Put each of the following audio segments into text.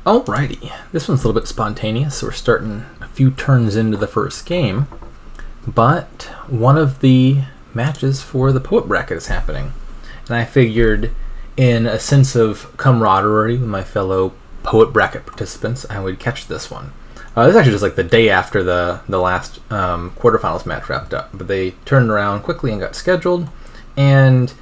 Alrighty, this one's a little bit spontaneous. We're starting a few turns into the first game, but one of the matches for the poet bracket is happening. And I figured, in a sense of camaraderie with my fellow poet bracket participants, I would catch this one. This is actually just like the day after the last quarterfinals match wrapped up, but they turned around quickly and got scheduled. And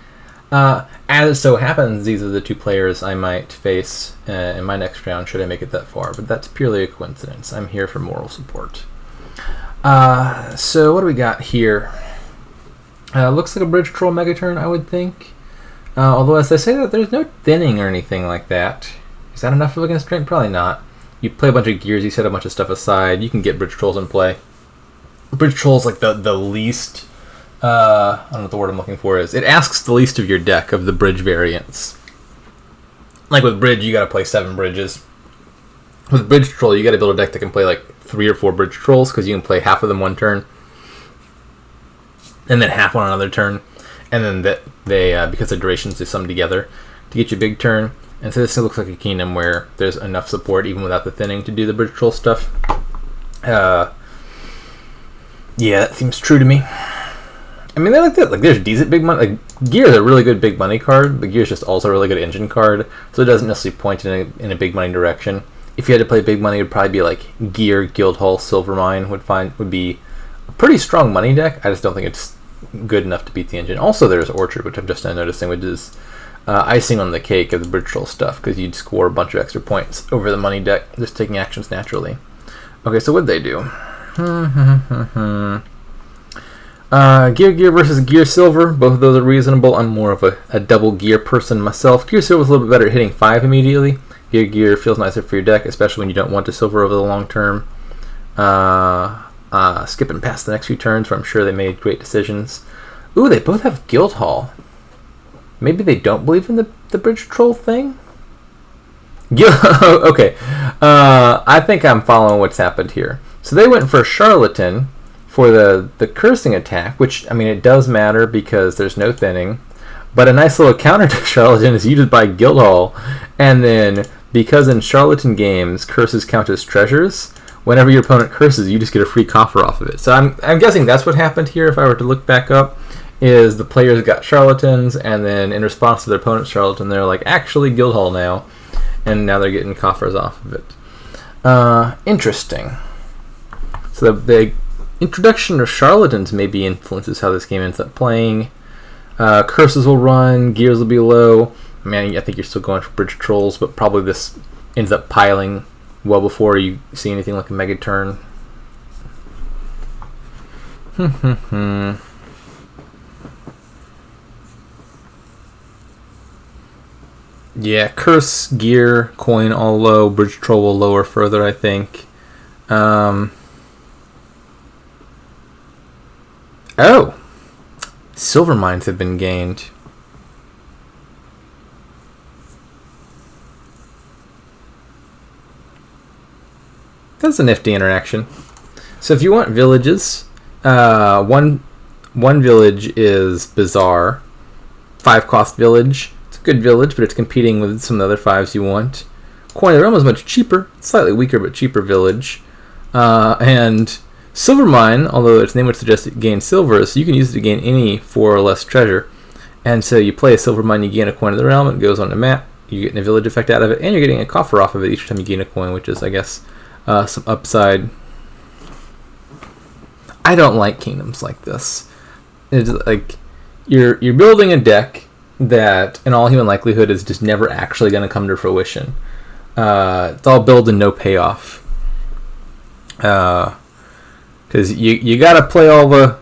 as it so happens, these are the two players I might face in my next round should I make it that far, but that's purely a coincidence. I'm here for moral support. So what do we got here? Looks like a bridge troll megaturn, I would think. Although as they say that there's no thinning or anything like that. Is that enough of a constraint? Probably not. You play a bunch of gears, you set a bunch of stuff aside, you can get bridge trolls in play. Bridge trolls like the least... I don't know what the word I'm looking for is. It asks the least of your deck of the bridge variants. Like with bridge, you gotta play 7 bridges. With bridge troll, you gotta build a deck that can play like 3 or 4 bridge trolls, because you can play half of them one turn, and then half on another turn, and then they because the durations they sum together to get you a big turn. And so this looks like a kingdom where there's enough support even without the thinning to do the bridge troll stuff. Yeah, that seems true to me. I mean, they like that. Like, there's decent big money. Like, Gear is a really good big money card, but Gear is just also a really good engine card, so it doesn't necessarily point in a big money direction. If you had to play big money, it would probably be like Gear, Guildhall, Silvermine would be a pretty strong money deck. I just don't think it's good enough to beat the engine. Also, there's Orchard, which I'm just now noticing, which is icing on the cake of the bridge troll stuff, because you'd score a bunch of extra points over the money deck just taking actions naturally. Okay, so what'd they do? Gear versus Gear Silver. Both of those are reasonable. I'm more of a double Gear person myself. Gear Silver is a little bit better at hitting 5 immediately. Gear feels nicer for your deck, especially when you don't want to Silver over the long term. Skipping past the next few turns where I'm sure they made great decisions. Ooh, they both have Guildhall. Maybe they don't believe in the bridge troll thing? Okay. I think I'm following what's happened here. So they went for Charlatan for the cursing attack, which, I mean, it does matter because there's no thinning. But a nice little counter to Charlatan is used by Guildhall. And then, because in Charlatan games, curses count as treasures, whenever your opponent curses, you just get a free coffer off of it. So I'm guessing that's what happened here, if I were to look back up, is the players got Charlatans, and then in response to their opponent's Charlatan, they're like, actually Guildhall now. And now they're getting coffers off of it. Interesting. So the introduction of Charlatans maybe influences how this game ends up playing. Curses will run, gears will be low. I mean, I think you're still going for bridge trolls, but probably this ends up piling well before you see anything like a mega turn. Yeah, curse, gear, coin all low, bridge troll will lower further, I think. Oh! Silver mines have been gained. That's a nifty interaction. So if you want villages, one village is Bizarre. 5 cost village. It's a good village, but it's competing with some of the other 5s you want. Coin of the Realm is much cheaper. Slightly weaker, but cheaper village. And Silvermine, although its name would suggest it gains silver, so you can use it to gain any 4 or less treasure. And so you play a Silvermine, you gain a coin of the realm, it goes on the map, you're getting a village effect out of it, and you're getting a coffer off of it each time you gain a coin, which is, I guess, some upside. I don't like kingdoms like this. It's like you're building a deck that, in all human likelihood, is just never actually going to come to fruition. It's all build and no payoff. Because you gotta play all the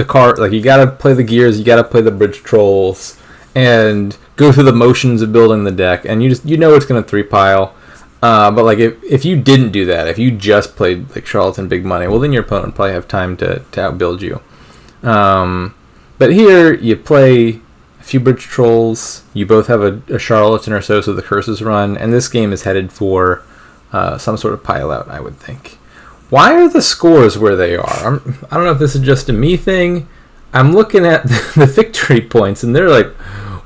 card, like you gotta play the gears, you gotta play the bridge trolls, and go through the motions of building the deck, and you know it's gonna 3-pile. But like if you didn't do that, if you just played like Charlatan big money, well then your opponent would probably have time to outbuild you. But here you play a few bridge trolls, you both have a Charlatan or so the curses run, and this game is headed for some sort of pile out, I would think. Why are the scores where they are? I don't know if this is just a me thing. I'm looking at the victory points, and they're like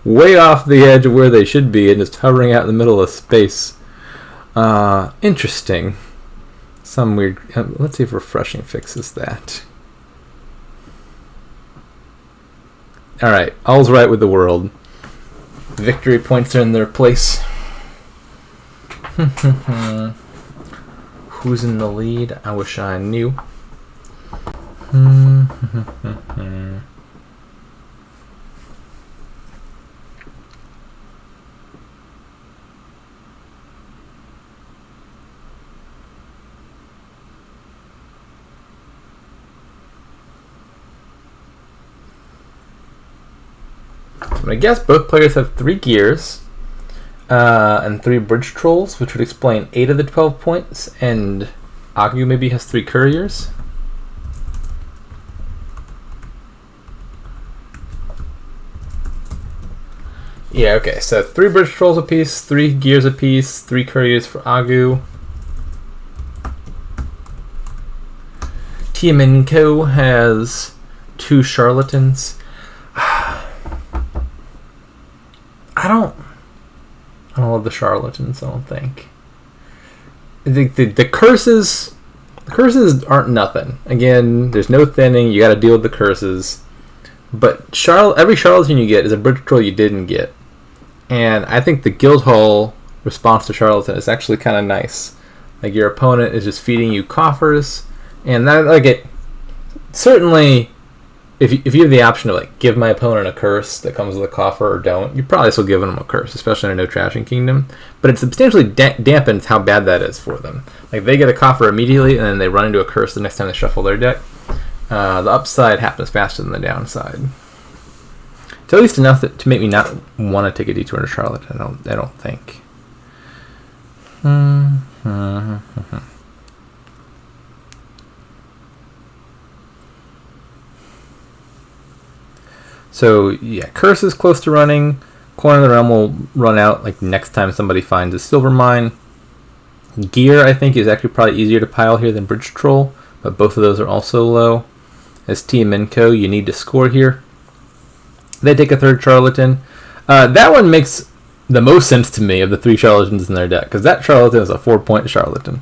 way off the edge of where they should be and just hovering out in the middle of space. Interesting. Some weird... let's see if refreshing fixes that. Alright, all's right with the world. Victory points are in their place. Who's in the lead? I wish I knew. I guess both players have 3 gears and 3 bridge trolls, which would explain 8 of the 12 points, and Agoo maybe has 3 couriers. Yeah, okay, so 3 bridge trolls apiece, 3 gears apiece, 3 couriers for Agoo. tmnko has 2 charlatans. I don't love the charlatans, I don't think. The curses aren't nothing. Again, there's no thinning, you gotta deal with the curses. But every charlatan you get is a bridge troll you didn't get. And I think the Guildhall response to charlatan is actually kind of nice. Like, your opponent is just feeding you coffers, and that, like, it certainly, if you have the option to, like, give my opponent a curse that comes with a coffer or don't, you're probably still giving them a curse, especially in a no trashing kingdom. But it substantially dampens how bad that is for them. Like, they get a coffer immediately, and then they run into a curse the next time they shuffle their deck. The upside happens faster than the downside. It's at least enough to make me not want to take a detour to Charlotte. I don't think. So yeah, curse is close to running. Coin of the Realm will run out like next time somebody finds a silver mine. Gear, I think, is actually probably easier to pile here than Bridge Troll, but both of those are also low. As tmnko, you need to score here. They take a 3rd charlatan. That one makes the most sense to me of the 3 charlatans in their deck, because that charlatan is a 4-point charlatan.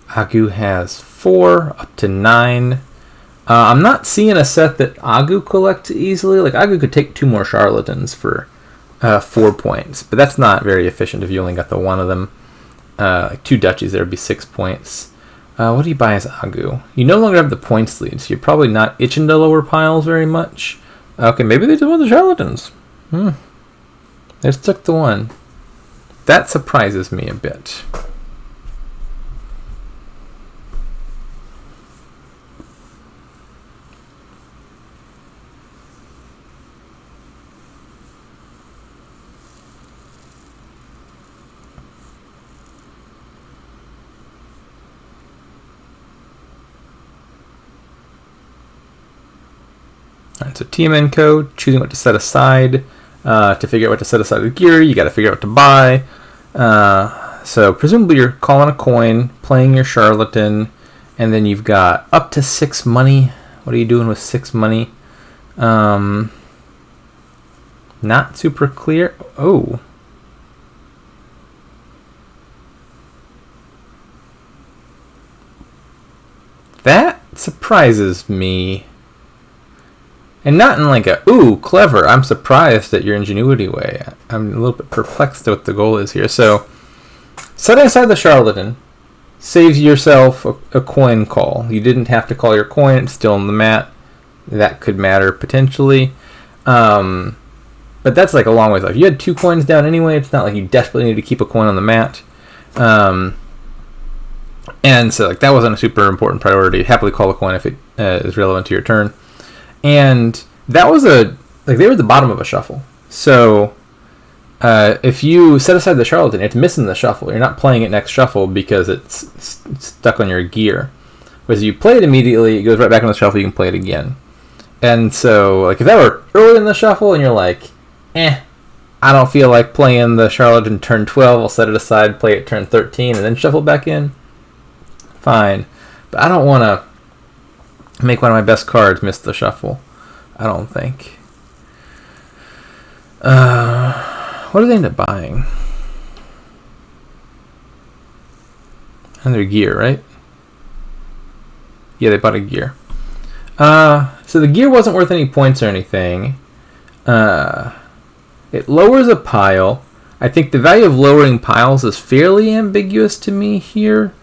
Agoo has 4 up to 9. I'm not seeing a set that Agoo collects easily. Like, Agoo could take 2 more charlatans for 4 points, but that's not very efficient if you only got the one of them. Like 2 duchies, there would be 6 points. What do you buy as Agoo? You no longer have the points lead, so you're probably not itching to lower piles very much. Okay, maybe they just want the charlatans. They just took the 1. That surprises me a bit. Alright, so tmnko, choosing what to set aside. To figure out what to set aside with gear, you got to figure out what to buy. So presumably you're calling a coin, playing your charlatan, and then you've got up to 6 money. What are you doing with 6 money? Not super clear. Oh. That surprises me. And not in like a, ooh, clever, I'm surprised at your ingenuity way. I'm a little bit perplexed at what the goal is here. So, setting aside the charlatan saves yourself a coin call. You didn't have to call your coin, it's still on the mat. That could matter potentially. But that's like a long ways off. You had 2 coins down anyway, it's not like you desperately need to keep a coin on the mat. And so like that wasn't a super important priority. Happily call a coin if it is relevant to your turn. And that was they were at the bottom of a shuffle. So if you set aside the charlatan, it's missing the shuffle. You're not playing it next shuffle because it's stuck on your gear. Whereas if you play it immediately, it goes right back on the shuffle, you can play it again. And so like if that were early in the shuffle and you're like, I I don't feel like playing the Charlatan turn 12. I'll set it aside, play it turn 13, and then shuffle back in. Fine. But I don't want to make one of my best cards miss the shuffle. I don't think. What do they end up buying? Another gear, right? Yeah, they bought a gear. So the gear wasn't worth any points or anything. It lowers a pile. I think the value of lowering piles is fairly ambiguous to me here.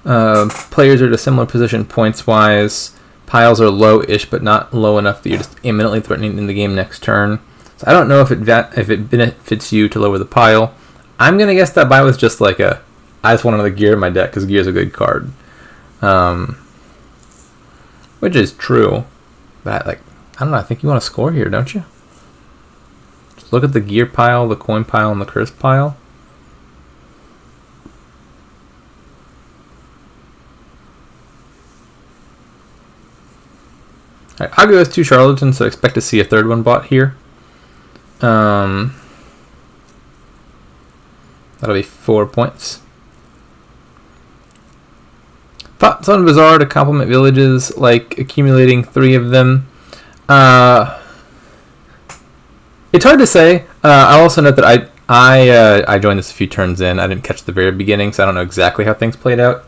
Players are at a similar position points-wise. Piles are low-ish, but not low enough that you're just imminently threatening in the game next turn. So I don't know if it benefits you to lower the pile. I'm going to guess that buy was just like I just want another gear in my deck because gear is a good card. Which is true. But I don't know, I think you want to score here, don't you? Just look at the gear pile, the coin pile, and the curse pile. Alright, Agoo has 2 charlatans, so I expect to see a third one bought here. That'll be 4 points. Thoughts on Bazaar to complement villages, like accumulating 3 of them. It's hard to say. I'll also note that I joined this a few turns in. I didn't catch the very beginning, so I don't know exactly how things played out.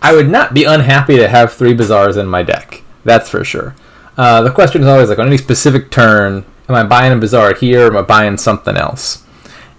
I would not be unhappy to have 3 Bazaars in my deck. That's for sure. The question is always like, on any specific turn, am I buying a Bazaar here or am I buying something else?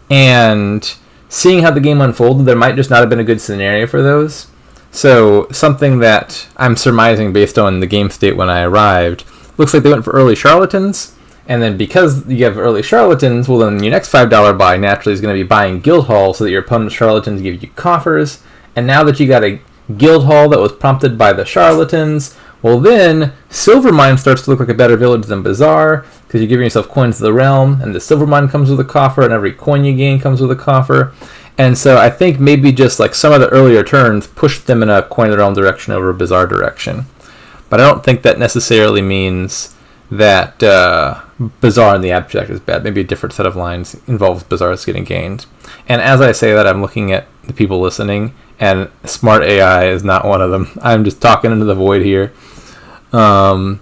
And seeing how the game unfolded, there might just not have been a good scenario for those. So something that I'm surmising based on the game state when I arrived, looks like they went for early charlatans, and then because you have early charlatans, well then your next $5 buy naturally is going to be buying Guildhall so that your opponent's charlatans give you coffers, and now that you got a Guildhall that was prompted by the charlatans, well then Silvermine starts to look like a better village than Bazaar, because you're giving yourself coins of the realm, and the Silvermine comes with a coffer, and every coin you gain comes with a coffer. And so I think maybe just like some of the earlier turns pushed them in a coin of the realm direction over a Bazaar direction. But I don't think that necessarily means that Bazaar in the abstract is bad. Maybe a different set of lines involves Bazaars getting gained. And as I say that, I'm looking at the people listening, and Smart AI is not one of them. I'm just talking into the void here. Smart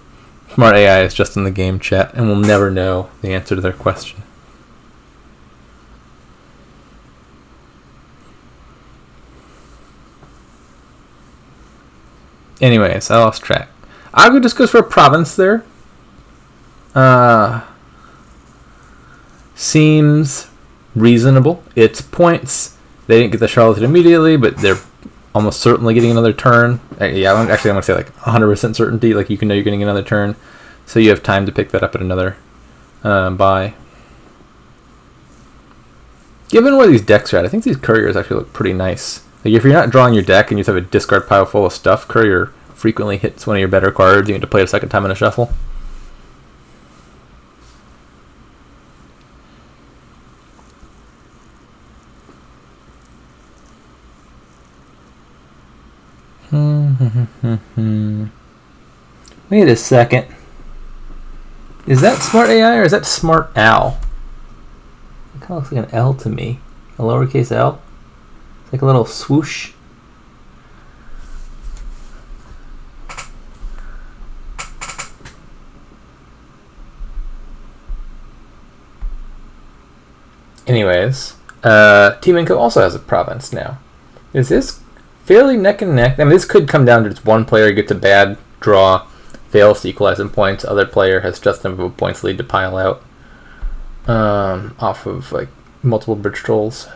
AI is just in the game chat, and we'll never know the answer to their question. Anyways, I lost track. Agoo just goes for a province there. Seems reasonable. It's points. They didn't get the charlatan immediately, but they're almost certainly getting another turn. Yeah, I'm going to say like 100% certainty. Like you can know you're getting another turn, so you have time to pick that up at another buy. Given where these decks are at, I think these couriers actually look pretty nice. Like if you're not drawing your deck and you just have a discard pile full of stuff, courier frequently hits one of your better cards. You get to play it a second time in a shuffle. Wait a second. Is that Smart AI or is that Smart Owl? It kind of looks like an L to me. A lowercase L. It's like a little swoosh. Anyways, tmnko also has a province now. Is this fairly neck and neck? I mean, this could come down to just one player gets a bad draw, fails to equalize in points. Other player has just enough of a points lead to pile out off of like multiple bridge trolls.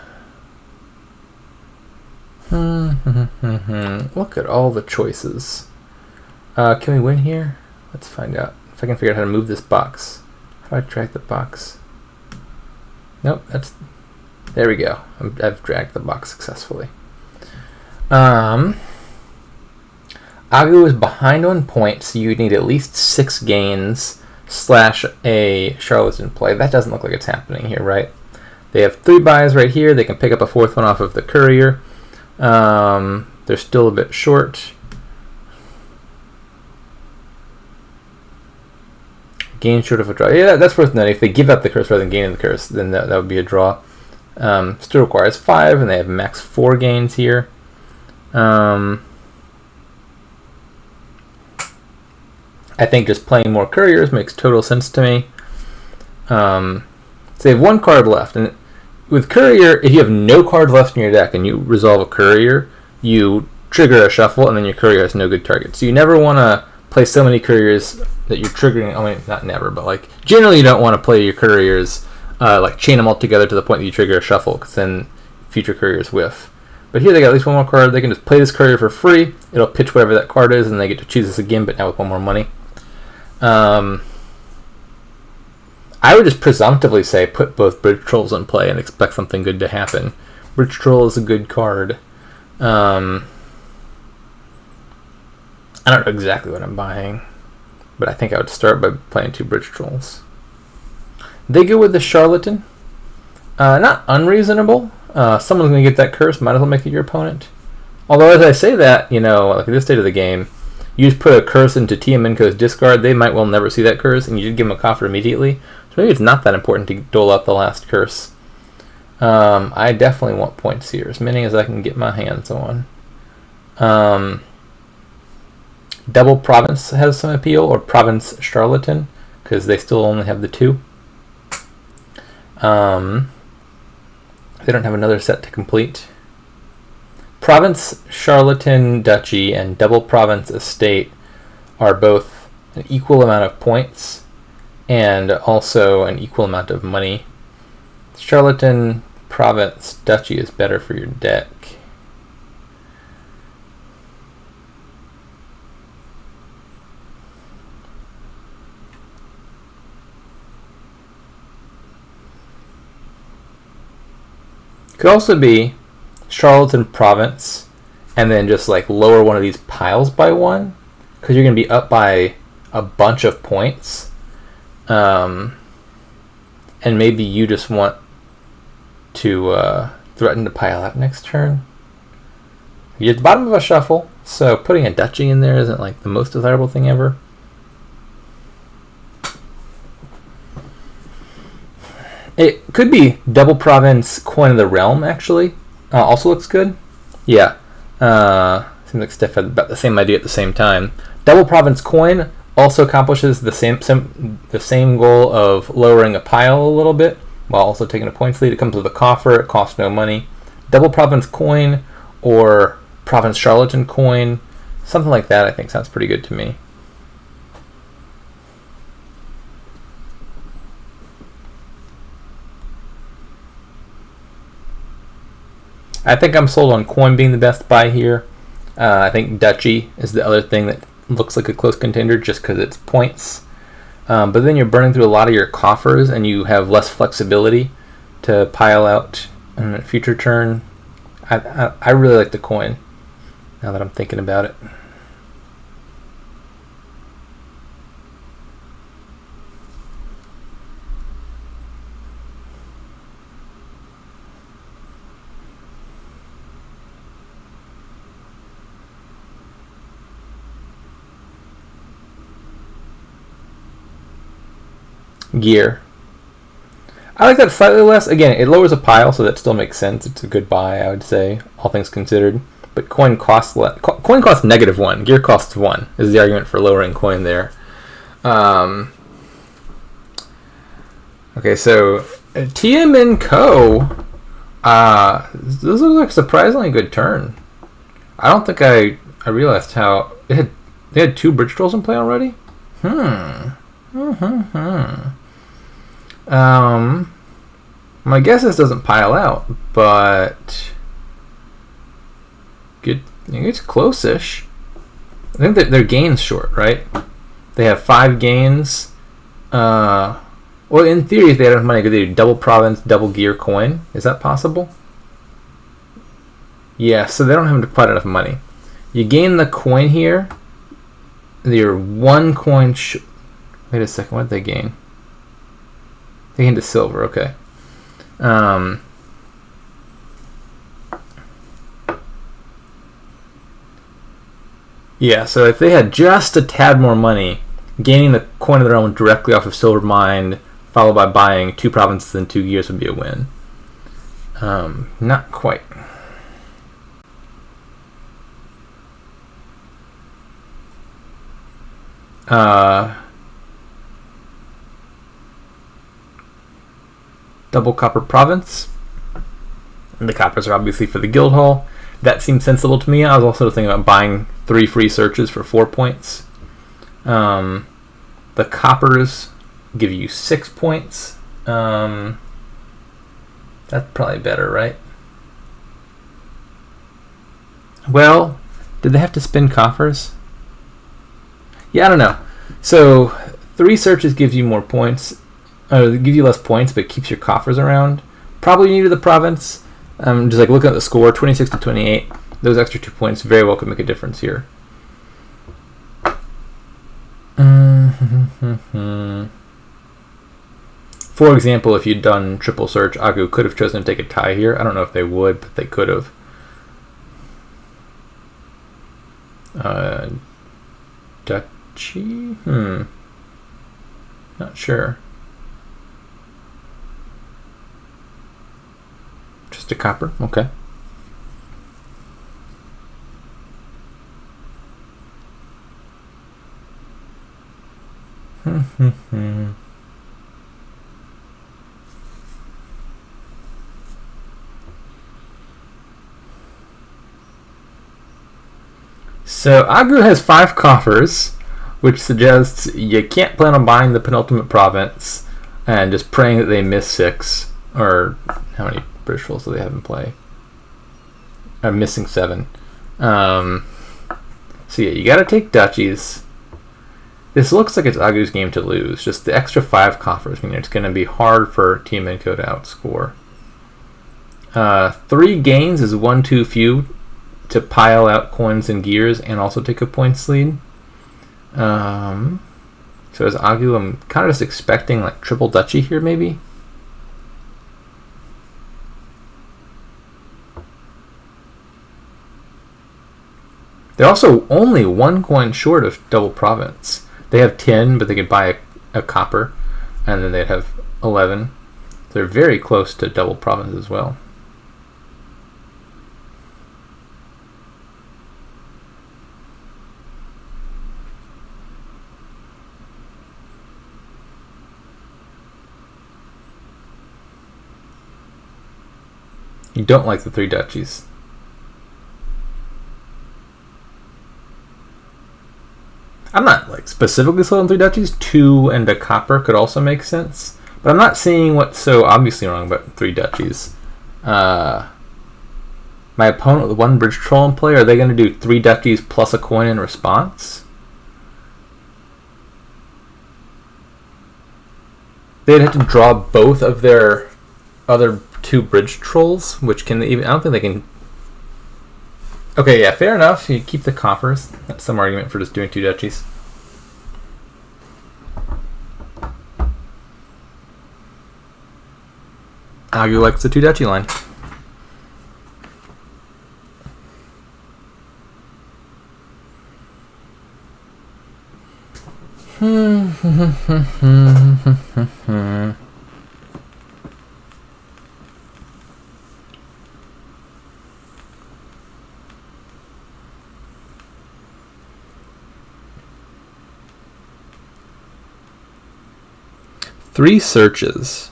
Look at all the choices. Can we win here? Let's find out. If I can figure out how to move this box. How do I drag the box? Nope, there we go. I've dragged the box successfully. Agoo is behind on points, so you need at least 6 gains / a charlatan play. That doesn't look like it's happening here, right? They have 3 buys right here. They can pick up a 4th one off of the courier. They're still a bit short. Gain short of a draw. Yeah, that's worth noting. If they give up the curse rather than gaining the curse, then that would be a draw. Still requires 5, and they have max 4 gains here. I think just playing more couriers makes total sense to me. So they have 1 card left, and with courier, if you have no cards left in your deck and you resolve a courier, you trigger a shuffle, and then your courier has no good target. So you never want to play so many couriers that you're triggering. I mean, not never, but like generally you don't want to play your couriers like chain them all together to the point that you trigger a shuffle, because then future couriers whiff. But here they got at least 1 more card. They can just play this courier for free. It'll pitch whatever that card is, and they get to choose this again, but now with 1 more money. I would just presumptively say put both Bridge Trolls in play and expect something good to happen. Bridge Troll is a good card. I don't know exactly what I'm buying, but I think I would start by playing 2 Bridge Trolls. They go with the Charlatan. Not unreasonable. Someone's going to get that curse. Might as well make it your opponent. Although, as I say that, like at this stage of the game, you just put a curse into tmnko's discard. They might well never see that curse, and you did give them a coffer immediately. So maybe it's not that important to dole out the last curse. I definitely want points here, as many as I can get my hands on. Double Province has some appeal, or Province Charlatan, because they still only have the 2. They don't have another set to complete. Province Charlatan Duchy and Double Province Estate are both an equal amount of points and also an equal amount of money. Charlatan Province Duchy is better for your deck. Could also be Charlatan Province and then just like lower one of these piles by 1, because you're going to be up by a bunch of points. And maybe you just want to threaten to pile out next turn. You're at the bottom of a shuffle, so putting a duchy in there isn't like the most desirable thing ever. It could be Double Province Coin of the Realm, actually. Also looks good. Yeah. Seems like Steph had about the same idea at the same time. Double Province Coin also accomplishes the same goal of lowering a pile a little bit, while also taking a points lead. It comes with a coffer. It costs no money. Double Province Coin or Province Charlatan Coin, something like that I think sounds pretty good to me. I think I'm sold on Coin being the best buy here. I think Duchy is the other thing that looks like a close contender just because it's points. But then you're burning through a lot of your coffers and you have less flexibility to pile out on a future turn. I really like the Coin now that I'm thinking about it. Gear. I like that slightly less. Again, it lowers a pile, so that still makes sense. It's a good buy, I would say, all things considered. But Coin costs less. Coin costs -1. Gear costs 1. Is the argument for lowering Coin there. Okay, so tmnko. This looks like a surprisingly good turn. I don't think I realized how they had 2 Bridge Trolls in play already. My guess this doesn't pile out, but it's close-ish. I think that their gain's short, right? They have 5 gains. Well, in theory, if they had enough money, could they do Double Province, Double Gear Coin? Is that possible? Yeah, so they don't have quite enough money. You gain the Coin here. You're 1 coin. Wait a second, what did they gain? They gained to silver, okay. Yeah, so if they had just a tad more money, gaining the coin of the realm directly off of Silver Mine, followed by buying 2 provinces and 2 gears would be a win. Not quite. Double copper province. And the coppers are obviously for the guild hall. That seems sensible to me. I was also thinking about buying 3 free searches for 4 points. The coppers give you 6 points. That's probably better, right? Well, did they have to spend coffers? Yeah, I don't know. So 3 searches gives you more points. Give you less points, but keeps your coffers around. Probably new to the province. Just like looking at the score, 26 to 28. Those extra 2 points very well could make a difference here. For example, if you'd done triple search, Agoo could have chosen to take a tie here. I don't know if they would, but they could have. Duchy? Not sure. Just a copper, okay. So Agoo has 5 coffers, which suggests you can't plan on buying the penultimate province and just praying that they miss 6. Or how many British rolls do they have in play? I'm missing 7. So yeah, you gotta take duchies. This looks like it's Agoo's game to lose. Just the extra 5 coffers mean it's gonna be hard for tmnko to outscore. 3 gains is 1 too few to pile out coins and gears and also take a points lead. So as Agoo, I'm kind of just expecting like triple duchy here maybe. They're also only 1 coin short of double province. They have 10, but they could buy a copper, and then they'd have 11. They're very close to double province as well. You don't like the 3 duchies. I'm not like specifically sold on 3 duchies. 2 and a copper could also make sense, but I'm not seeing what's so obviously wrong about 3 duchies. My opponent with 1 bridge troll in play, are they going to do 3 duchies plus a coin in response? They'd have to draw both of their other 2 bridge trolls, which can even, I don't think they can. Okay, yeah, fair enough. You keep the coffers. That's some argument for just doing 2 duchies. Agoo likes the 2 duchy line. Three searches.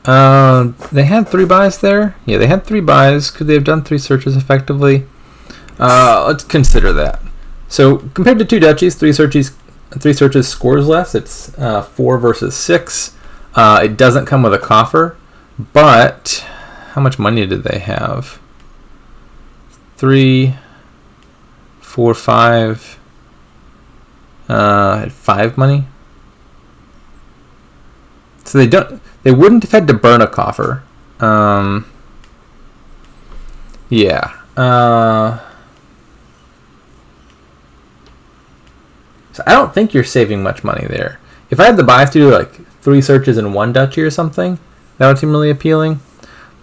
They had 3 buys there. Yeah, they had 3 buys. Could they have done 3 searches effectively? Let's consider that. So compared to 2 duchies, 3 searches scores less. It's 4 versus 6. It doesn't come with a coffer, but how much money did they have? 3, 4, 5. Had 5 money. So they wouldn't have had to burn a coffer. Yeah. So I don't think you're saving much money there. If I had the buys to do like 3 searches and 1 duchy or something, that would seem really appealing.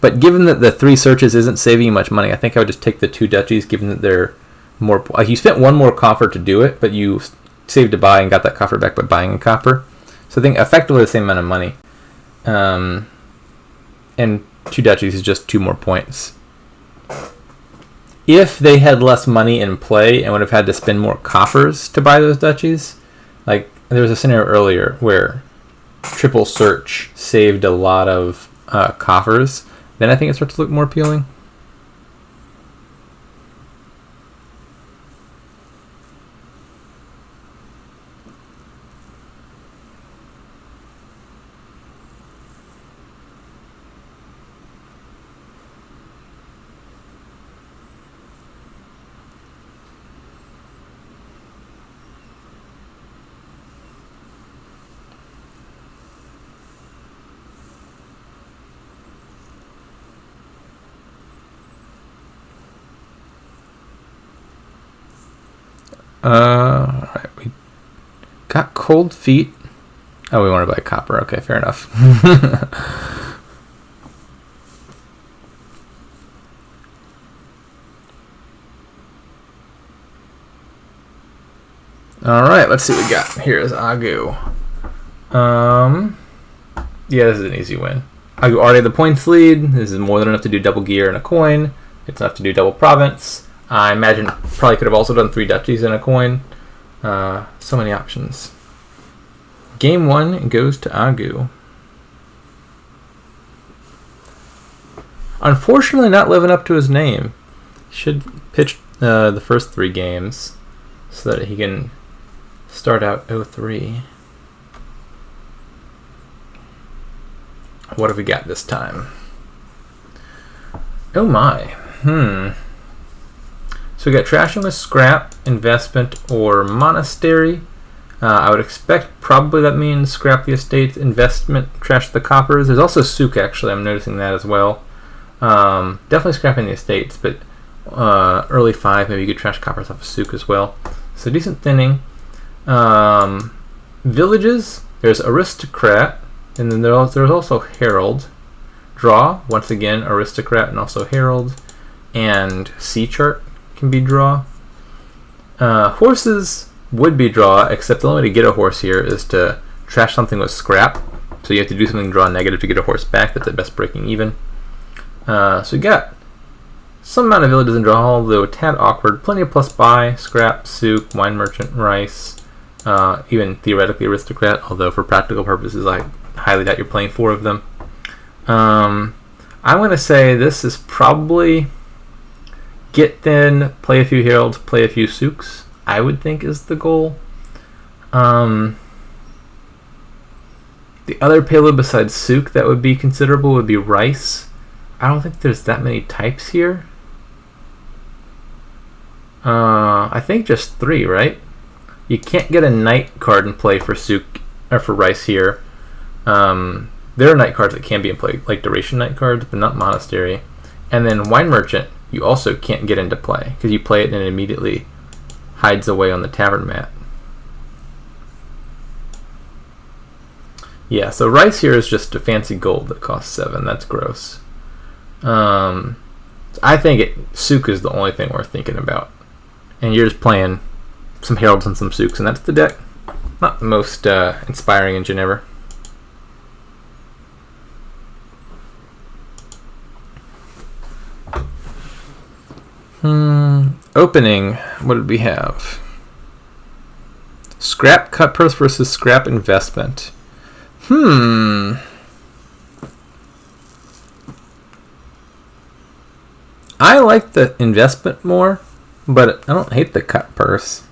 But given that the 3 searches isn't saving you much money, I think I would just take the 2 duchies, given that they're more. You spent 1 more coffer to do it, but you saved a buy and got that copper back by buying a copper. So I think effectively the same amount of money. And 2 duchies is just 2 more points. If they had less money in play and would have had to spend more coppers to buy those duchies, like there was a scenario earlier where triple search saved a lot of coppers, then I think it starts to look more appealing. Alright, we got cold feet. Oh, we want to buy copper. Okay, fair enough. Alright, let's see what we got. Here's Agoo. Yeah, this is an easy win. Agoo already had the points lead. This is more than enough to do double gear and a coin. It's enough to do double province. I imagine probably could have also done 3 duchies and a coin. So many options. Game 1 goes to Agoo. Unfortunately, not living up to his name. Should pitch the first 3 games so that he can start out 0-3. What have we got this time? Oh my. So we got trashing with scrap, investment, or monastery. I would expect probably that means scrap the estates, investment, trash the coppers. There's also souk actually, I'm noticing that as well. Definitely scrapping the estates, but early 5 maybe you could trash coppers off of souk as well. So decent thinning. Villages, there's aristocrat, and then there's also herald. Draw, once again aristocrat and also herald. And sea chart can be draw. Horses would be draw, except the only way to get a horse here is to trash something with scrap. So you have to do something draw negative to get a horse back. That's at best breaking even. So we got some amount of villages in draw, although a tad awkward. Plenty of plus buy, scrap, souk, wine merchant, rice, even theoretically aristocrat, although for practical purposes I highly doubt you're playing 4 of them. I'm going to say this is probably get thin, play a few heralds, play a few souks, I would think is the goal. The other payload besides souk that would be considerable would be rice. I don't think there's that many types here. I think just 3, right? You can't get a knight card in play for souk or for rice here. There are knight cards that can be in play, like duration knight cards, but not monastery. And then wine merchant, you also can't get into play because you play it and it immediately hides away on the tavern mat. Yeah, so rice here is just a fancy gold that costs 7. That's gross. I think souk is the only thing worth thinking about. And you're just playing some heralds and some souks, and that's the deck. Not the most inspiring engine ever. Opening, what did we have? Scrap cut purse versus scrap investment. I like the investment more, but I don't hate the cut purse.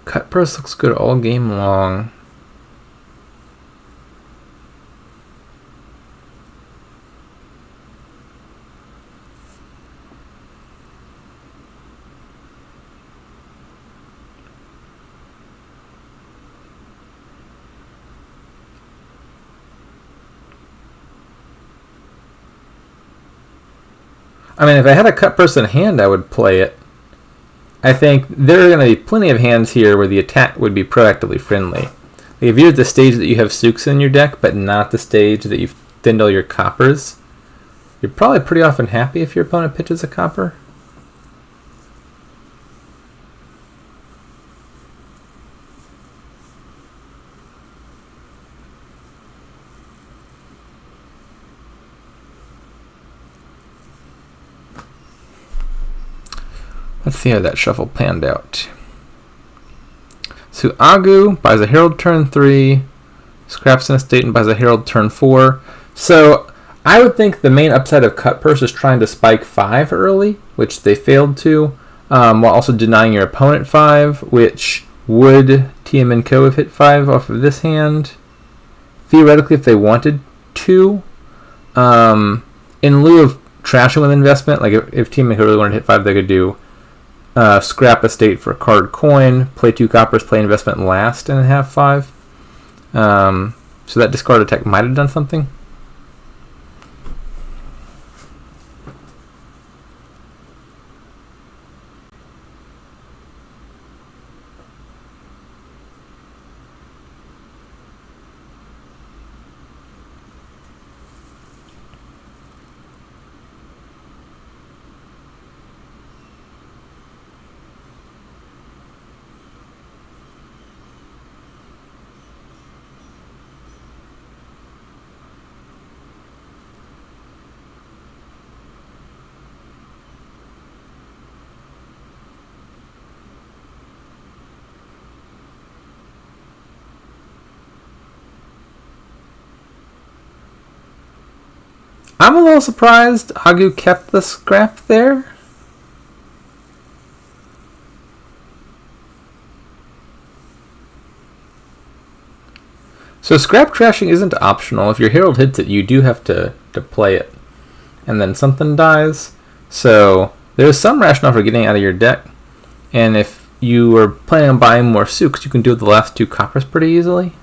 Cut purse looks good all game long. I mean, if I had a cut purse in hand, I would play it. I think there are going to be plenty of hands here where the attack would be proactively friendly. Like if you're at the stage that you have Sooks in your deck, but not the stage that you've thinned all your coppers, you're probably pretty often happy if your opponent pitches a copper. Let's see how that shuffle panned out. So Agoo buys a Herald turn 3, scraps an estate and buys a Herald turn 4. So I would think the main upside of Cut Purse is trying to spike 5 early, which they failed to, while also denying your opponent 5, which would tmnko have hit 5 off of this hand. Theoretically, if they wanted to, in lieu of trashing with investment, like if tmnko really wanted to hit 5, they could do scrap estate for a card coin, play 2 coppers, play investment last, and have 5. So that discard attack might have done something. I'm a little surprised Agoo kept the scrap there. So scrap trashing isn't optional. If your Herald hits it, you do have to play it. And then something dies. So there's some rationale for getting out of your deck. And if you are planning on buying more Sooks, you can do the last 2 coppers pretty easily.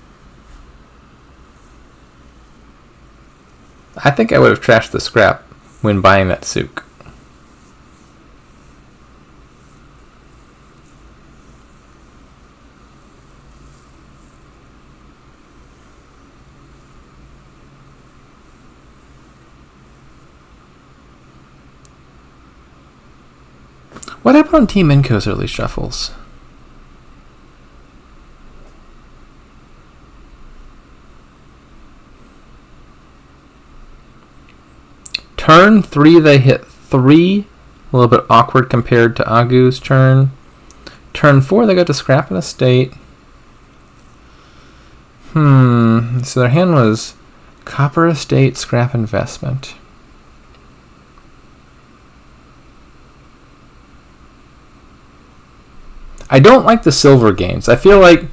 I think I would have trashed the scrap when buying that Sook. What happened on tmnko's early shuffles? Turn 3 they hit 3, a little bit awkward compared to Agoo's turn. Turn 4 they got to scrap an estate. So their hand was copper estate, scrap investment. I don't like the silver gains. I feel like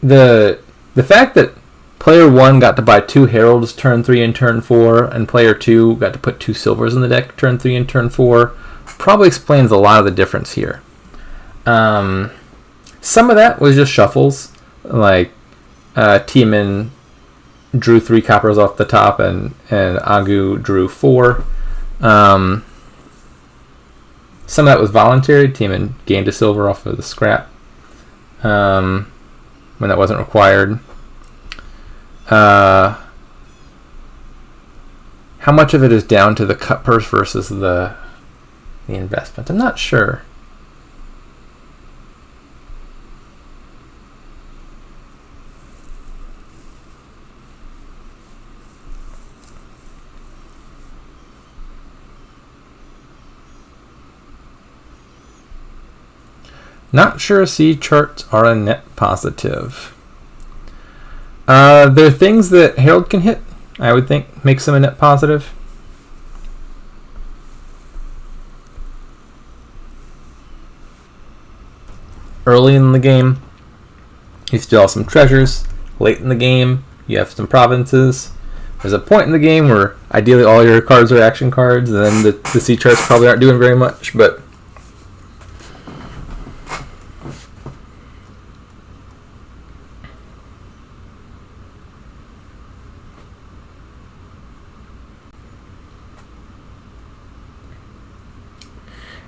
the fact that player 1 got to buy 2 Heralds turn 3 and turn 4, and player 2 got to put 2 silvers in the deck turn 3 and turn 4 probably explains a lot of the difference here. Some of that was just shuffles, like Tiemann drew 3 coppers off the top and Agoo drew 4. Some of that was voluntary. Tiemann gained a silver off of the scrap when that wasn't required. How much of it is down to the cut purse versus the investment? I'm not sure. Not sure C charts are a net positive. There are things that Herald can hit, I would think, makes them a net positive. Early in the game, you still have some treasures. Late in the game, you have some provinces. There's a point in the game where ideally all your cards are action cards, and then the C charts probably aren't doing very much, but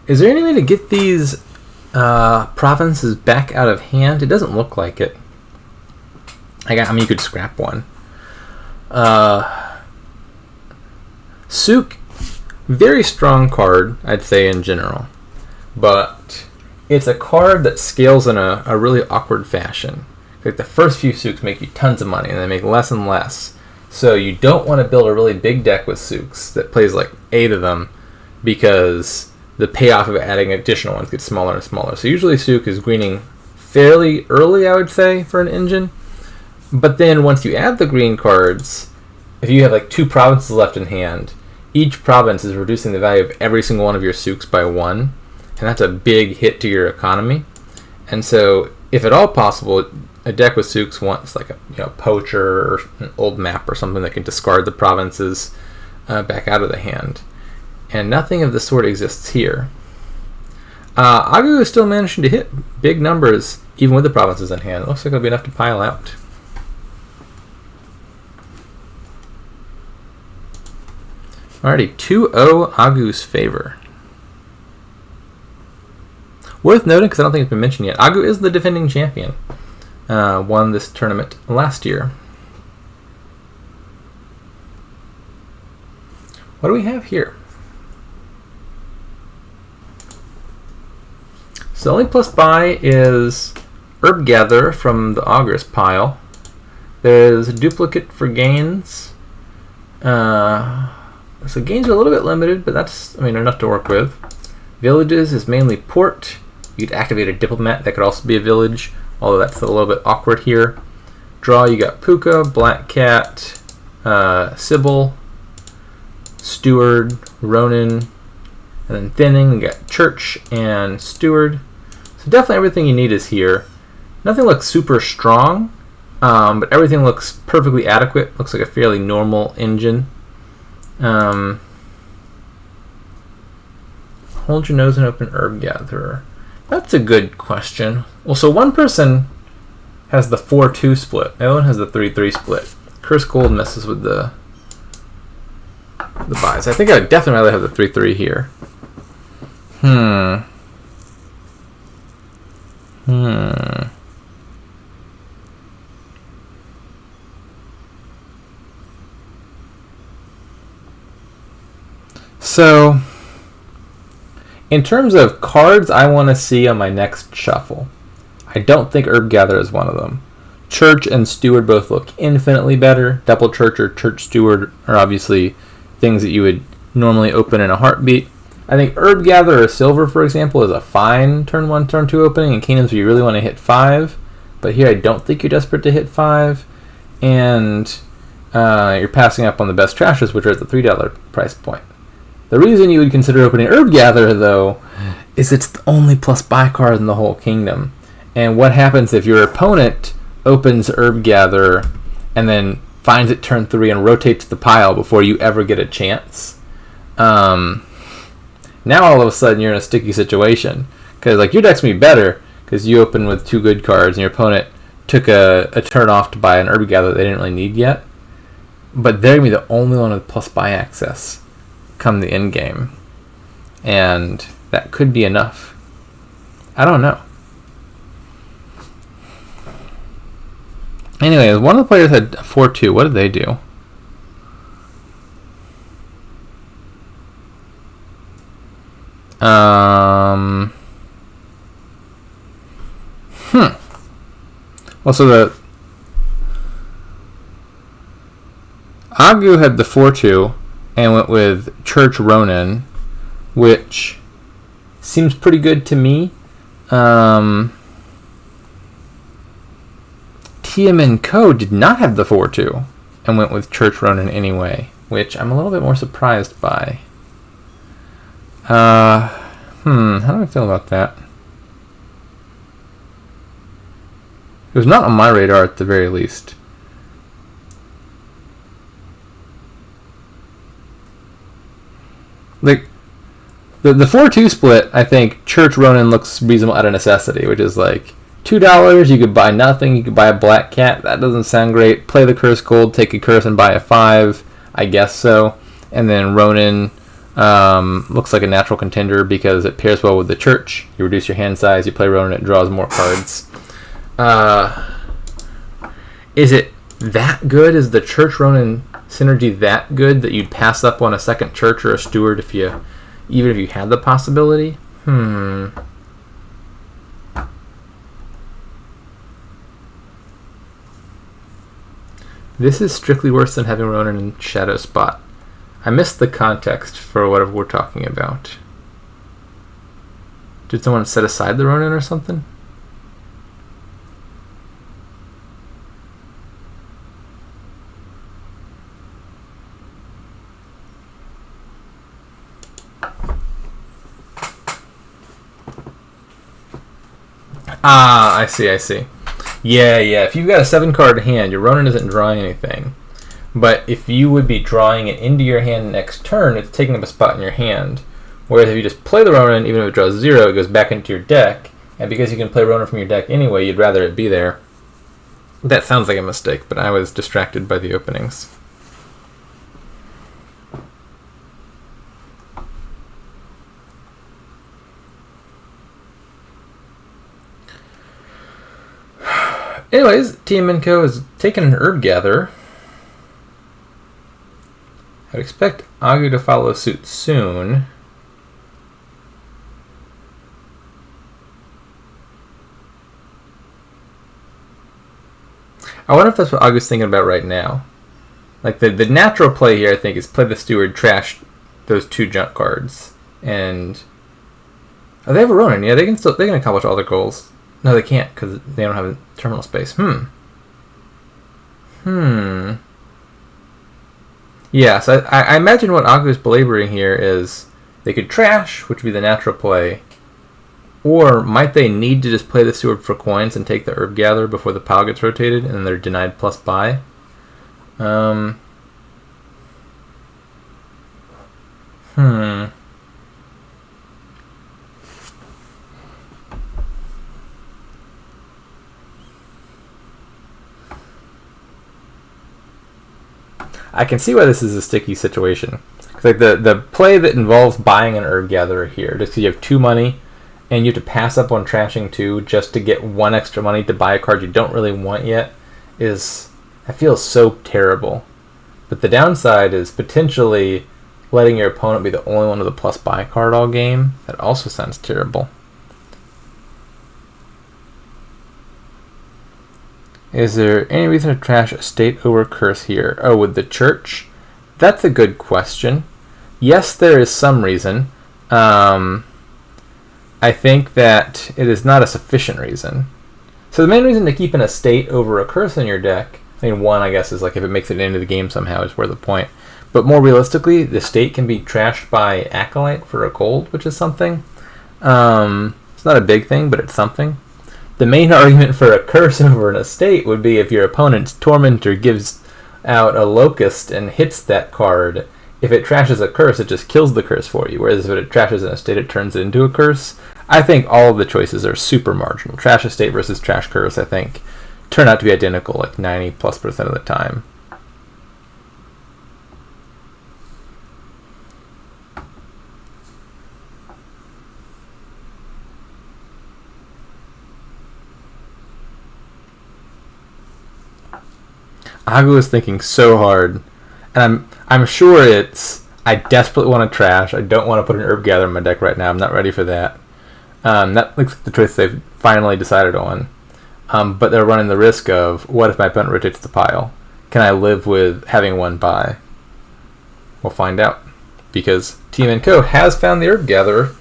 is there any way to get these Province is back out of hand. It doesn't look like it. I mean, you could scrap one. Souk, very strong card, I'd say in general, but it's a card that scales in a really awkward fashion. Like the first few Souks make you tons of money, and they make less and less. So you don't want to build a really big deck with Souks that plays like 8 of them, because the payoff of adding additional ones gets smaller and smaller. So usually Souk is greening fairly early, I would say, for an engine. But then once you add the green cards, if you have like 2 provinces left in hand, each province is reducing the value of every single one of your Souks by 1, and that's a big hit to your economy. And so, if at all possible, a deck with Souks wants like a poacher or an old map or something that can discard the provinces back out of the hand. And nothing of the sort exists here. Agoo is still managing to hit big numbers even with the provinces in hand. It looks like it'll be enough to pile out. Alrighty, 2-0 Agoo's favor. Worth noting, because I don't think it's been mentioned yet, Agoo is the defending champion. Won this tournament last year. What do we have here? So the only plus buy is Herb Gather from the Augur's pile. There's a duplicate for gains. So gains are a little bit limited, but that's, enough to work with. Villages is mainly port. You could activate a diplomat, that could also be a village, although that's a little bit awkward here. Draw, you got Puka, Black Cat, Sybil, Steward, Ronin, and then thinning, you got Church and Steward. So definitely everything you need is here. Nothing looks super strong, but everything looks perfectly adequate. Looks like a fairly normal engine. Hold your nose and open Herb Gatherer. That's a good question. Well, so one person has the 4-2 split. The other one has the 3-3 split. Curse Gold messes with the buys. I think I would definitely rather have the 3-3 here. So, in terms of cards I want to see on my next shuffle, I don't think Herb Gather is one of them. Church and Steward both look infinitely better. Double Church or Church Steward are obviously things that you would normally open in a heartbeat. I think Herb Gather or Silver, for example, is a fine turn 1, turn 2 opening in Kingdoms where you really want to hit 5. But here I don't think you're desperate to hit 5. And you're passing up on the best trashes, which are at the $3 price point. The reason you would consider opening Herb Gatherer, though, is it's the only plus buy card in the whole kingdom. And what happens if your opponent opens Herb Gatherer and then finds it turn 3 and rotates the pile before you ever get a chance? Now all of a sudden you're in a sticky situation. Because like your deck's going to be better because you open with 2 good cards and your opponent took a turn off to buy an Herb Gatherer they didn't really need yet. But they're going to be the only one with plus buy access come the end game, and that could be enough. I don't know. Anyways, one of the players had 4-2. What did they do? Well, so the Agoo had the 4-2 and went with Church Ronin, which seems pretty good to me. tmnko did not have the 4-2 and went with Church Ronin anyway, which I'm a little bit more surprised by. How do I feel about that? It was not on my radar at the very least. Like, the 4-2 split, I think Church Ronin looks reasonable at a necessity, which is like $2, you could buy nothing, you could buy a Black Cat, that doesn't sound great. Play the Curse Gold, take a curse and buy a 5, I guess so. And then Ronin Looks like a natural contender because it pairs well with the Church. You reduce your hand size, you play Ronin, it draws more cards. Is it that good? Is the Church Ronin synergy that good that you'd pass up on a second Church or a Steward even if you had the possibility? This is strictly worse than having Ronin in Shadow Spot. I missed the context for whatever we're talking about. Did someone set aside the Ronin or something? Ah, I see. Yeah. If you've got a 7-card hand, your Ronin isn't drawing anything. But if you would be drawing it into your hand next turn, it's taking up a spot in your hand. Whereas if you just play the Ronin, even if it draws 0, it goes back into your deck. And because you can play Ronin from your deck anyway, you'd rather it be there. That sounds like a mistake, but I was distracted by the openings. Anyways, tmnko has taken an Herb Gatherer. I would expect Agoo to follow suit soon. I wonder if that's what Agoo's thinking about right now. Like the natural play here, I think, is play the Steward, trash those 2 junk cards, and they have a Ronin. Yeah, they can accomplish all their goals. No, they can't because they don't have a terminal space. Yeah, so I imagine what Agoo is belaboring here is they could trash, which would be the natural play, or might they need to just play the Steward for coins and take the Herb Gatherer before the pile gets rotated and then they're denied plus buy? I can see why this is a sticky situation. Like the play that involves buying an Herb Gatherer here, just because you have 2 money and you have to pass up on trashing 2 just to get 1 extra money to buy a card you don't really want yet, I feel so terrible. But the downside is potentially letting your opponent be the only one with a plus buy card all game. That also sounds terrible. Is there any reason to trash Estate over Curse here? Oh, with the Church? That's a good question. Yes, there is some reason. I think that it is not a sufficient reason. So the main reason to keep an Estate over a Curse in your deck, I mean, one, I guess, is like if it makes it into the game somehow is where the point. But more realistically, the Estate can be trashed by Acolyte for a gold, which is something. It's not a big thing, but it's something. The main argument for a Curse over an Estate would be if your opponent's Tormentor gives out a Locust and hits that card. If it trashes a Curse, it just kills the Curse for you. Whereas if it trashes an Estate, it turns it into a Curse. I think all of the choices are super marginal. Trash Estate versus Trash Curse, I think, turn out to be identical like 90+% of the time. Agoo is thinking so hard, and I'm sure it's I desperately want to trash. I don't want to put an Herb Gatherer in my deck right now. I'm not ready for that. That looks like the choice they've finally decided on. But they're running the risk of what if my opponent rotates the pile? Can I live with having 1 buy? We'll find out because tmnko has found the Herb Gatherer.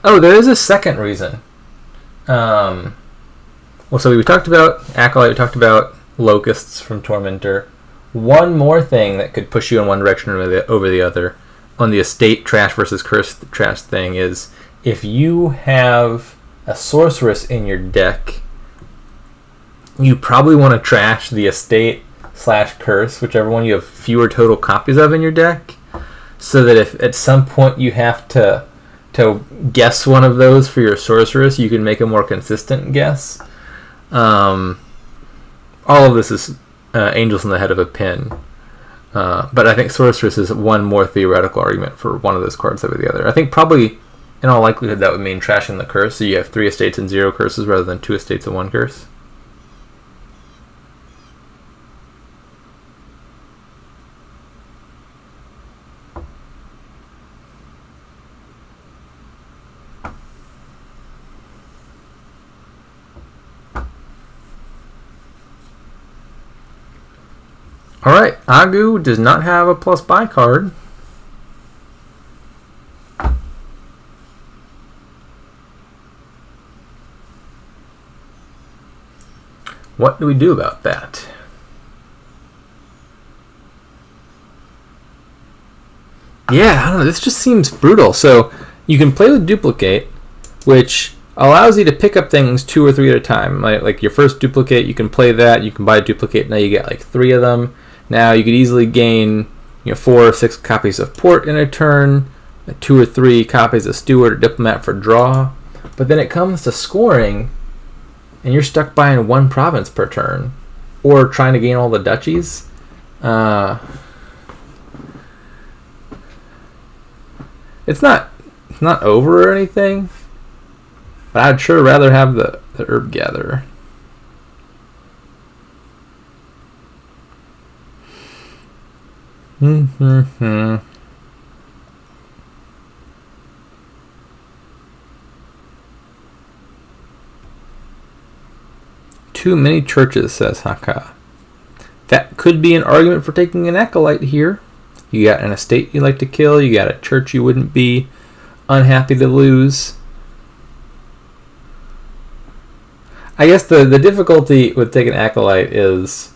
Oh, there is a second reason. Well, so we talked about Acolyte, we talked about Locusts from Tormentor. One more thing that could push you in one direction or over the other on the Estate trash versus Curse trash thing is if you have a Sorceress in your deck, you probably want to trash the Estate/Curse, whichever one you have fewer total copies of in your deck, so that if at some point you have to to guess one of those for your sorceress, you can make a more consistent guess. All of this is angels in the head of a pin. But I think sorceress is one more theoretical argument for one of those cards over the other. I think probably, in all likelihood, that would mean trashing the curse, so you have 3 estates and 0 curses rather than 2 estates and 1 curse. Alright, Agoo does not have a plus buy card. What do we do about that? Yeah, I don't know, this just seems brutal. So you can play with duplicate, which allows you to pick up things 2 or 3 at a time. Like your first duplicate, you can play that, you can buy a duplicate, now you get like 3 of them. Now you could easily gain 4 or 6 copies of port in a turn, 2 or 3 copies of steward or diplomat for draw. But then it comes to scoring, and you're stuck buying 1 province per turn, or trying to gain all the duchies. It's not over or anything, but I'd sure rather have the herb gatherer. Too many churches, says Haka. That could be an argument for taking an acolyte here. You got an estate you like to kill, you got a church you wouldn't be unhappy to lose. I guess the difficulty with taking acolyte is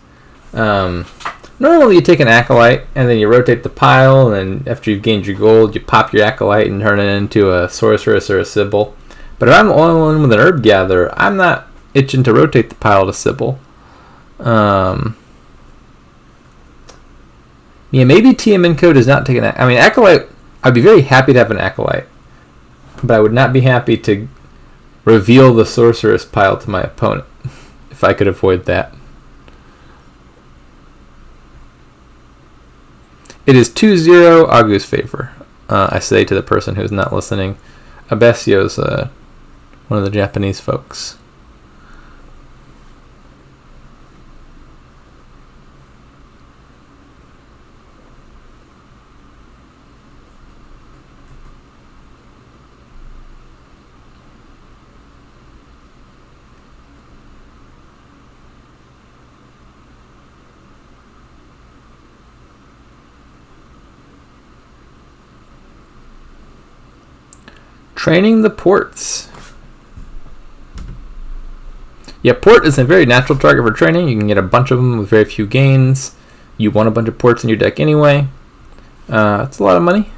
normally you take an acolyte and then you rotate the pile, and then after you've gained your gold, you pop your acolyte and turn it into a sorceress or a sibyl. But if I'm the only one with an herb gatherer, I'm not itching to rotate the pile to sibyl. Yeah, maybe tmnko does not take an... I mean, acolyte, I'd be very happy to have an acolyte, but I would not be happy to reveal the sorceress pile to my opponent if I could avoid that. It is 2-0 Agoo's favor. I say to the person who's not listening. Abesio's one of the Japanese folks. Training the ports. Yeah, port is a very natural target for training. You can get a bunch of them with very few gains. You want a bunch of ports in your deck anyway. It's a lot of money.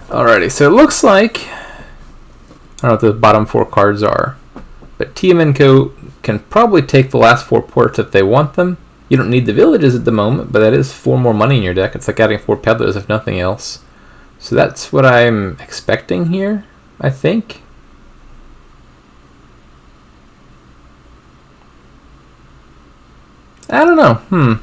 Alrighty, so it looks like, I don't know what the bottom 4 cards are, but tmnko can probably take the last 4 ports if they want them. You don't need the villages at the moment, but that is 4 more money in your deck. It's like adding 4 peddlers if nothing else. So that's what I'm expecting here, I think. I don't know,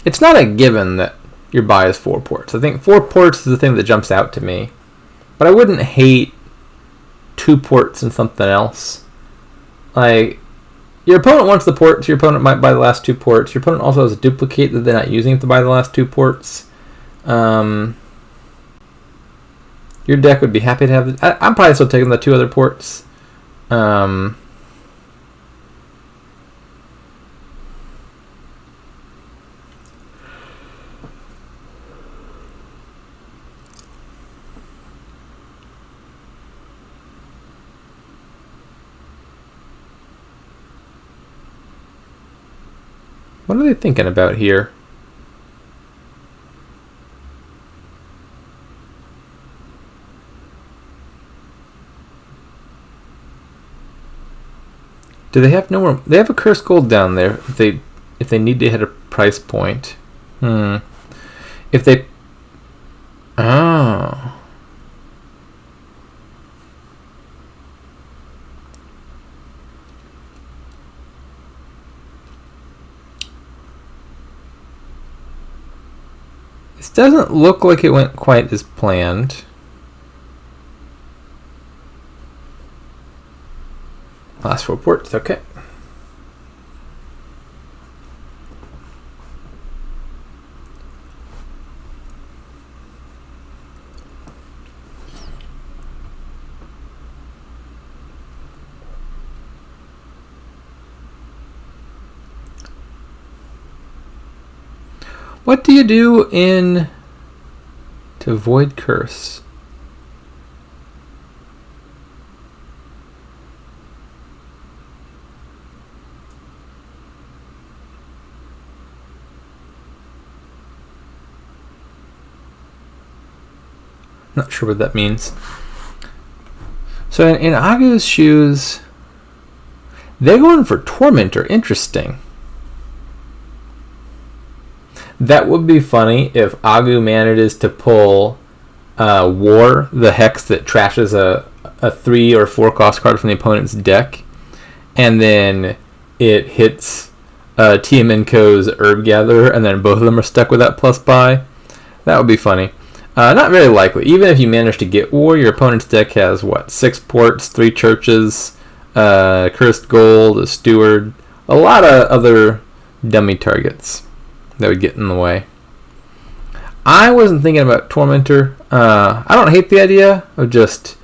It's not a given that your buy is 4 ports. I think 4 ports is the thing that jumps out to me. But I wouldn't hate 2 ports and something else. Like, your opponent wants the ports, your opponent might buy the last 2 ports. Your opponent also has a duplicate that they're not using to buy the last 2 ports. Your deck would be happy to have it. I'm probably still taking the 2 other ports. What are they thinking about here? Do they have no more? They have a cursed gold down there. If they need to hit a price point. If they... Oh. This doesn't look like it went quite as planned. Last 4 ports, okay. What do you do to avoid curse? Not sure what that means. So in Agoo's shoes, they're going for Tormentor. Interesting. That would be funny if Agoo manages to pull War, the hex that trashes a 3 or 4 cost card from the opponent's deck, and then it hits tmnko's Herb Gatherer, and then both of them are stuck with that plus buy. That would be funny. Not very likely. Even if you manage to get War, your opponent's deck has, what, 6 ports, 3 churches, Cursed Gold, a Steward, a lot of other dummy targets that would get in the way. I wasn't thinking about Tormentor. I don't hate the idea of just...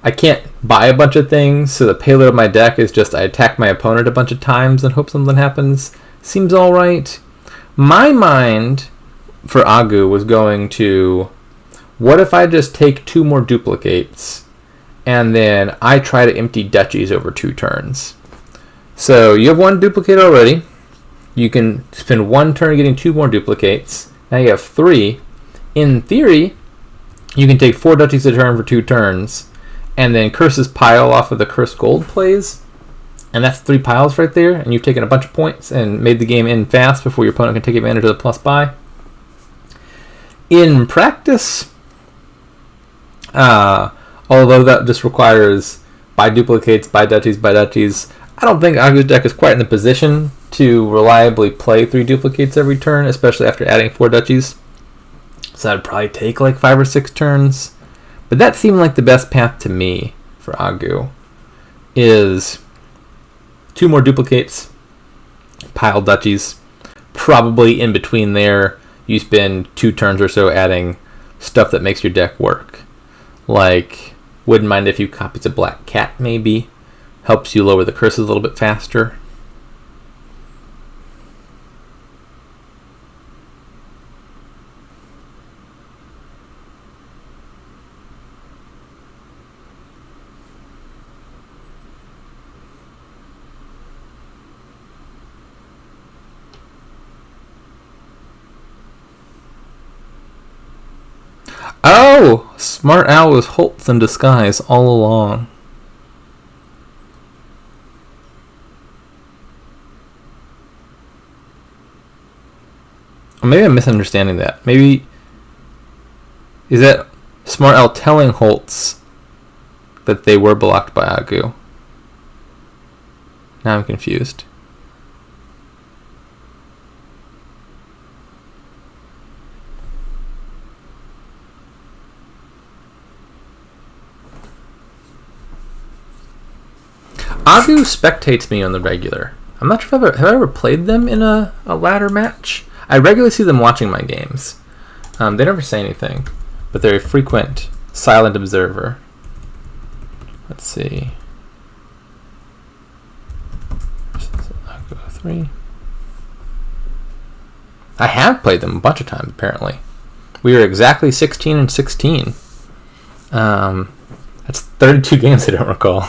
I can't buy a bunch of things, so the payload of my deck is just I attack my opponent a bunch of times and hope something happens. Seems alright. My mind for Agoo was going to... What if I just take 2 more duplicates and then I try to empty duchies over 2 turns? So you have 1 duplicate already. You can spend 1 turn getting 2 more duplicates. Now you have 3. In theory, you can take 4 duchies a turn for 2 turns, and then curses pile off of the cursed gold plays, and that's 3 piles right there, and you've taken a bunch of points and made the game end fast before your opponent can take advantage of the plus buy. In practice, although that just requires buy duplicates, buy duchies, I don't think Agoo's deck is quite in the position to reliably play 3 duplicates every turn, especially after adding 4 duchies. So that'd probably take like 5 or 6 turns. But that seemed like the best path to me for Agoo, is 2 more duplicates, pile duchies. Probably in between there, you spend 2 turns or so adding stuff that makes your deck work. Like, wouldn't mind if you copies a black cat maybe. Helps you lower the curses a little bit faster. Oh! Smart Owl was Holtz in disguise all along. Maybe I'm misunderstanding that. Maybe... Is that Smart Owl telling Holtz that they were blocked by Agoo? Now I'm confused. Agoo spectates me on the regular. I'm not sure if have I ever played them in a ladder match. I regularly see them watching my games. They never say anything, but they're a frequent silent observer. Let's see. agoo03. I have played them a bunch of times, apparently. We were exactly 16 and 16. That's 32 games I don't recall.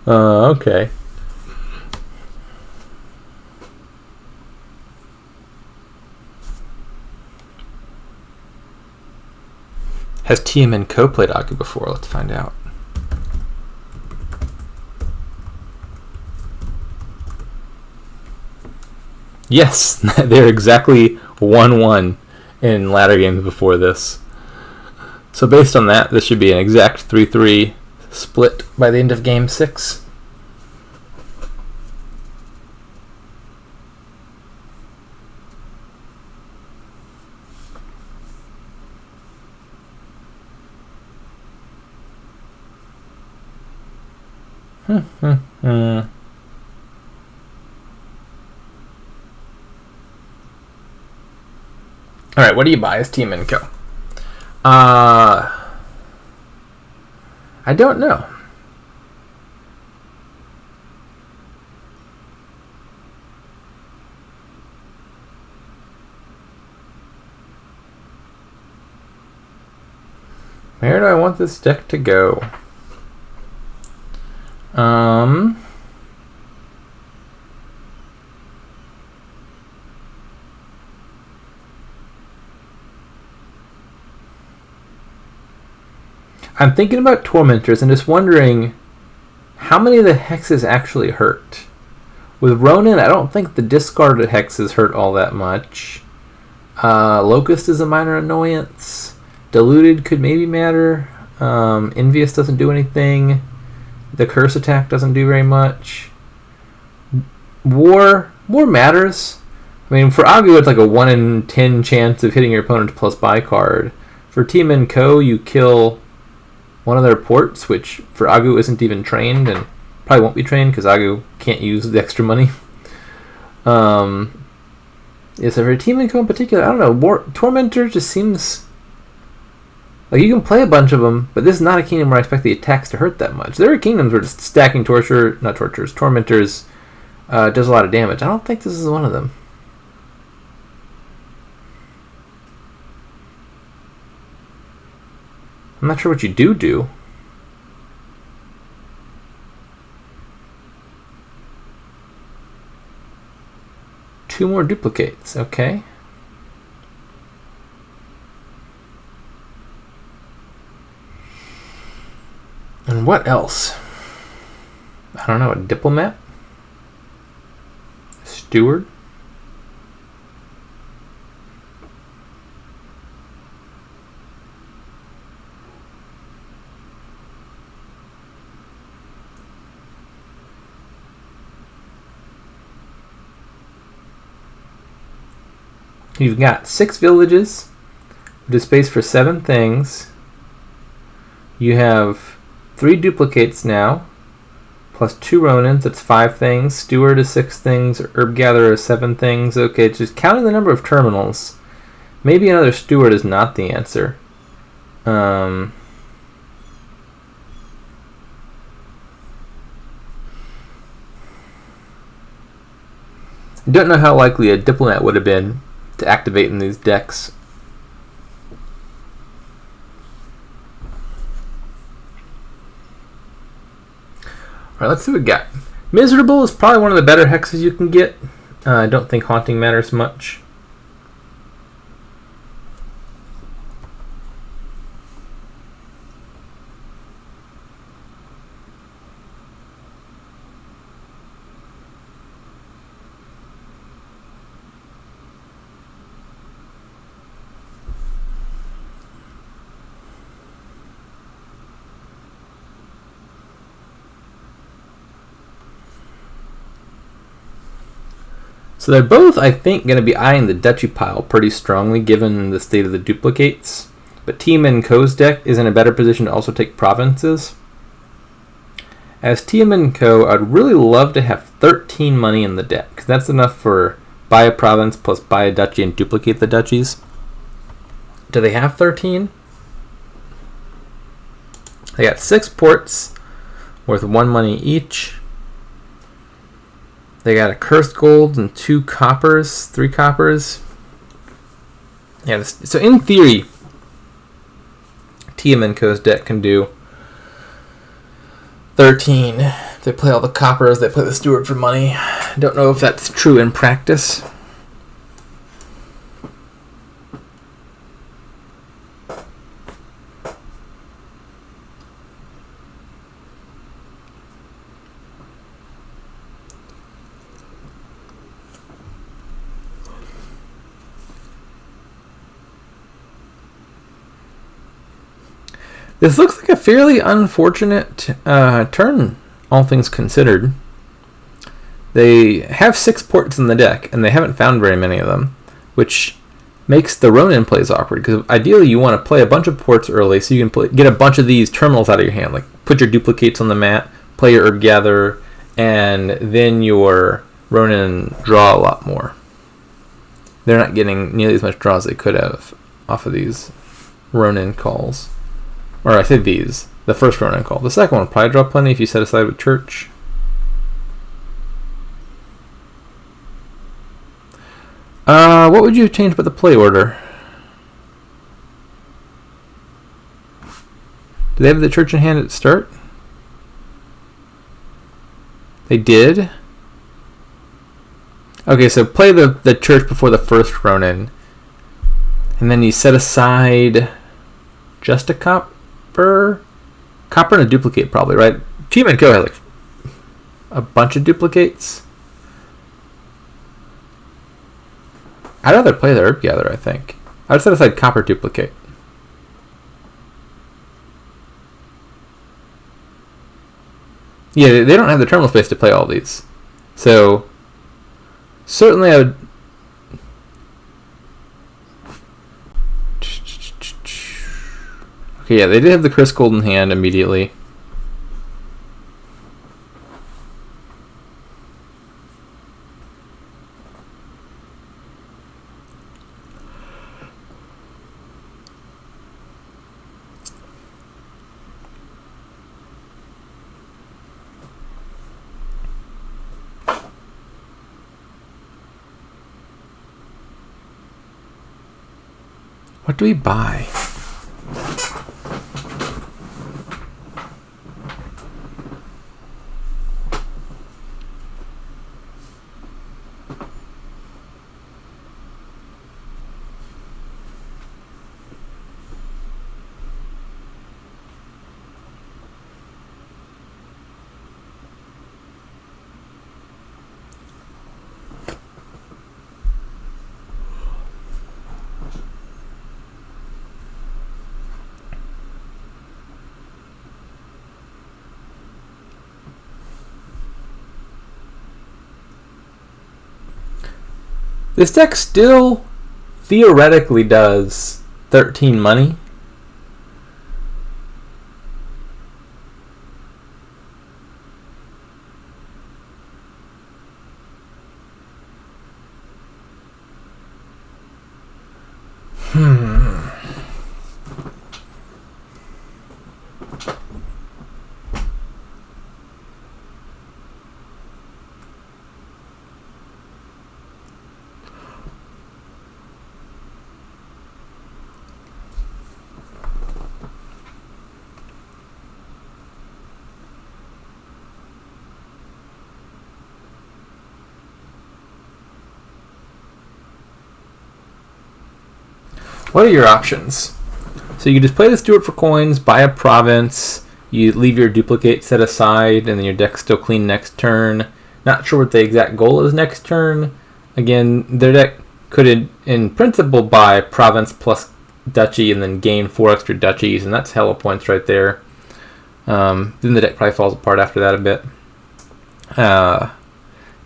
Okay. Has tmnko played agoo before? Let's find out. Yes, they're exactly 1-1 in ladder games before this. So based on that, this should be an exact 3-3 split by the end of game 6. All right, what do you buy as tmnko? I don't know. Where do I want this deck to go? I'm thinking about Tormentors and just wondering how many of the hexes actually hurt. With Ronin, I don't think the discarded hexes hurt all that much. Locust is a minor annoyance. Diluted could maybe matter. Envious doesn't do anything. The Curse attack doesn't do very much. War matters. I mean, for agoo, it's like a 1 in 10 chance of hitting your opponent's plus buy card. For tmnko, you kill one of their ports, which for agoo isn't even trained and probably won't be trained because agoo can't use the extra money. Yeah, so for tmnko in particular, I don't know. Tormentor just seems like you can play a bunch of them, but this is not a kingdom where I expect the attacks to hurt that much. There are kingdoms where just stacking Tormentors does a lot of damage. I don't think this is one of them. I'm not sure what you do. Two more duplicates, okay. And what else? I don't know, a diplomat? A steward? You've got 6 villages with space for 7 things. You have 3 duplicates now, plus 2 Ronins, that's 5 things. Steward is 6 things, Herb Gatherer is 7 things. Okay, just counting the number of terminals. Maybe another steward is not the answer. I don't know how likely a diplomat would have been to activate in these decks. Alright, let's see what we got. Miserable is probably one of the better hexes you can get. I don't think Haunting matters much. So they're both, I think, going to be eyeing the duchy pile pretty strongly given the state of the duplicates. But tmnko's deck is in a better position to also take provinces. As tmnko, I'd really love to have 13 money in the deck, because that's enough for buy a province plus buy a duchy and duplicate the duchies. Do they have 13? They got 6 ports worth 1 money each. They got a cursed gold and 2 coppers, 3 coppers. Yeah, so in theory, tmnko's deck can do 13. They play all the coppers, they play the steward for money. Don't know if that's true in practice. This looks like a fairly unfortunate turn, all things considered. They have 6 ports in the deck, and they haven't found very many of them, which makes the Ronin plays awkward, because ideally you want to play a bunch of ports early so you can get a bunch of these terminals out of your hand, like put your duplicates on the mat, play your Herb Gatherer, and then your Ronin draw a lot more. They're not getting nearly as much draw as they could have off of these Ronin calls. Or I said these. The first Ronin call. The second one will probably draw plenty if you set aside with Church. What would you change about the play order? Do they have the Church in hand at the start? They did? Okay, so play the Church before the first Ronin. And then you set aside just a copper? Copper and a duplicate probably, right? tmnko has like a bunch of duplicates. I'd rather play the Herb Gatherer, I think. I'd set aside copper duplicate. Yeah, they don't have the terminal space to play all these. So, certainly I would... Okay, yeah, they did have the Chris Gold in hand immediately. What do we buy? This deck still theoretically does 13 money. What are your options? So you can just play the Steward for coins, buy a province, you leave your duplicate set aside, and then your deck's still clean next turn. Not sure what the exact goal is next turn. Again, their deck could, in principle, buy province plus duchy and then gain 4 extra duchies, and that's hella points right there. Then the deck probably falls apart after that a bit.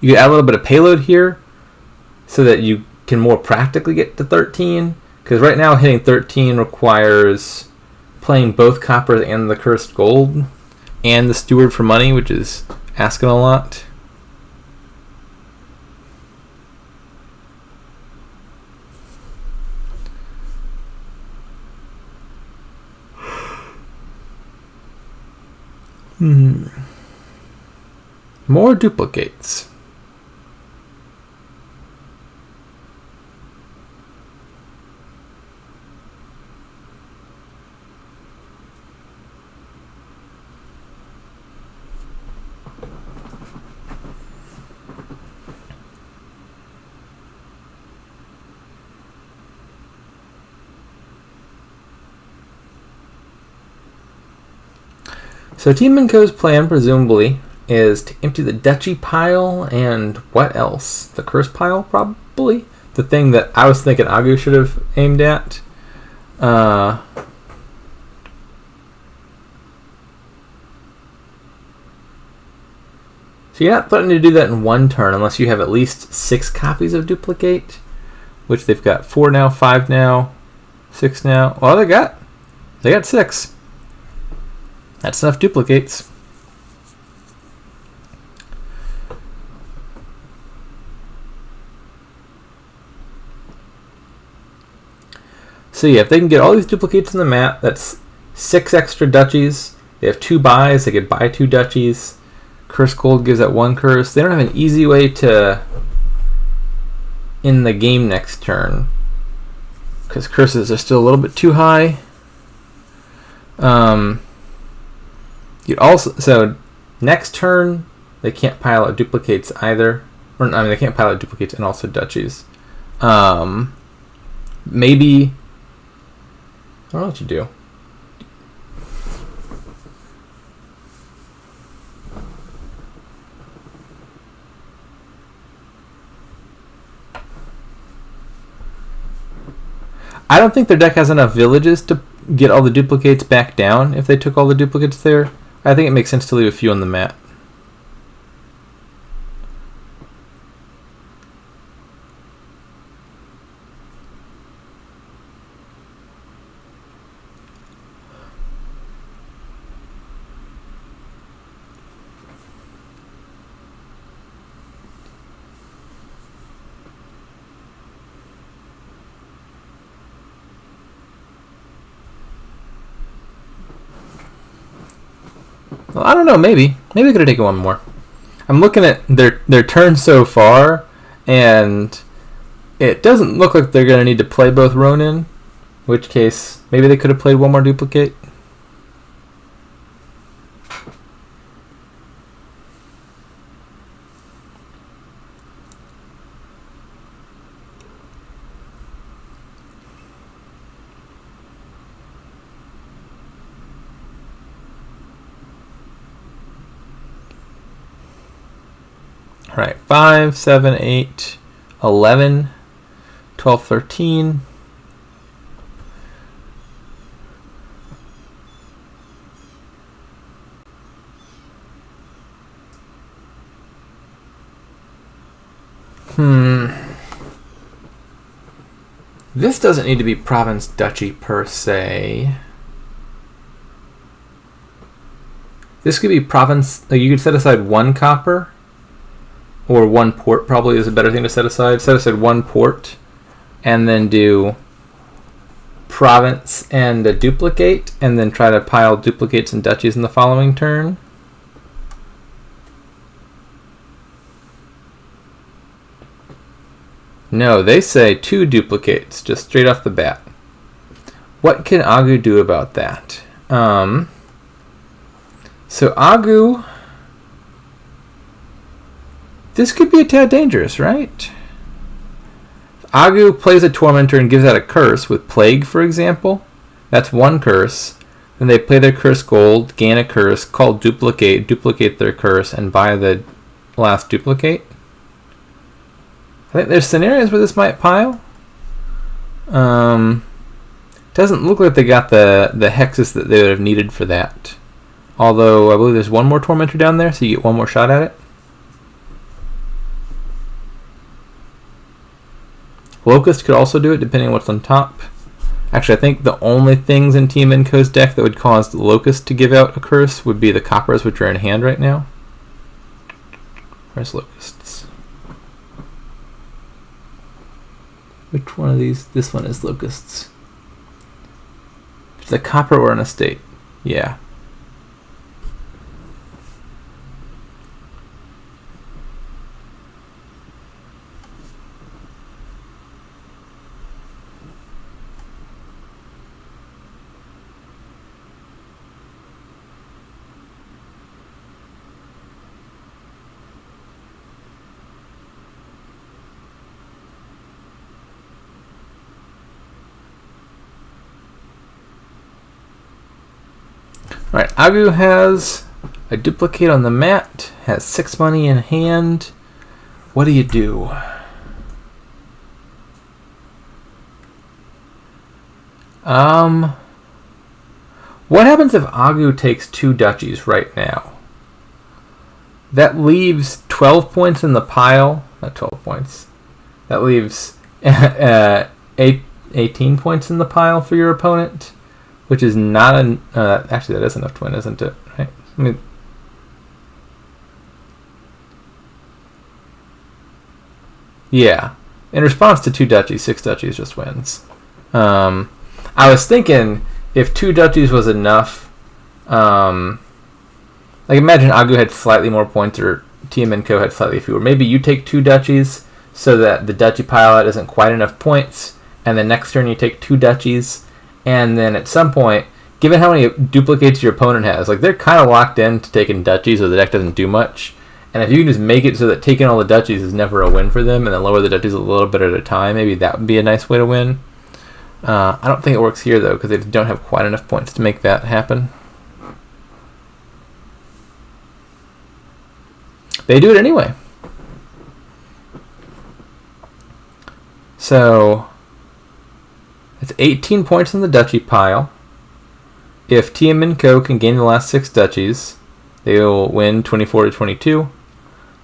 You can add a little bit of payload here so that you can more practically get to 13. Because right now hitting 13 requires playing both coppers and the Cursed Gold and the Steward for money, which is asking a lot. More duplicates. So tmnko's plan, presumably, is to empty the duchy pile and what else? The curse pile, probably? The thing that I was thinking Agoo should have aimed at. So you're not threatening to do that in one turn unless you have at least 6 copies of duplicate, which they've got 4 now, 5 now, 6 now. Well, they got 6. That's enough duplicates. So yeah, if they can get all these duplicates in the map, that's 6 extra duchies. They have 2 buys, they could buy 2 duchies. Curse Gold gives that 1 curse. They don't have an easy way to end the game next turn, because curses are still a little bit too high. So next turn they can't pile out duplicates either. They can't pile out duplicates and also duchies. Maybe I don't know what you do. I don't think their deck has enough villages to get all the duplicates back down if they took all the duplicates there. I think it makes sense to leave a few on the mat. Well, I don't know. Maybe they could have taken one more. I'm looking at their turn so far, and it doesn't look like they're gonna need to play both Ronin. In which case, maybe they could have played one more duplicate. All right, 5, 7, 8, 11, 12, 13. This doesn't need to be province duchy per se. This could be province. Like, you could set aside 1 copper. Or 1 port probably is a better thing to set aside. Set aside 1 port, and then do province and a duplicate, and then try to pile duplicates and duchies in the following turn. No, they say 2 duplicates, just straight off the bat. What can Agoo do about that? So Agoo... This could be a tad dangerous, right? If Agoo plays a Tormentor and gives out a curse with Plague, for example. That's 1 curse. Then they play their Curse Gold, gain a curse, call Duplicate, duplicate their curse, and buy the last duplicate. I think there's scenarios where this might pile. Doesn't look like they got the hexes that they would have needed for that. Although I believe there's 1 more Tormentor down there, so you get 1 more shot at it. Locust could also do it, depending on what's on top. Actually, I think the only things in tmnko's deck that would cause Locust to give out a curse would be the coppers, which are in hand right now. Where's Locusts? Which one of these? This one is Locusts. It's a copper or an estate. Yeah. Alright, Agoo has a duplicate on the mat, has 6 money in hand. What do you do? What happens if Agoo takes 2 duchies right now? That leaves 12 points in the pile. Not 12 points. That leaves 18 points in the pile for your opponent, which is not an. Actually, that is enough to win, isn't it? Right? I mean, yeah. In response to 2 duchies, 6 duchies just wins. I was thinking if 2 duchies was enough. Like imagine Agoo had slightly more points or tmnko had slightly fewer. Maybe you take 2 duchies so that the duchy pile out isn't quite enough points, and then next turn you take 2 duchies, and then at some point, given how many duplicates your opponent has, like they're kind of locked in to taking duchies, so the deck doesn't do much. And if you can just make it so that taking all the duchies is never a win for them, and then lower the duchies a little bit at a time, maybe that would be a nice way to win. I don't think it works here though, because they don't have quite enough points to make that happen. They do it anyway. So it's 18 points in the duchy pile. If tmnko can gain the last 6 duchies, they will win 24-22.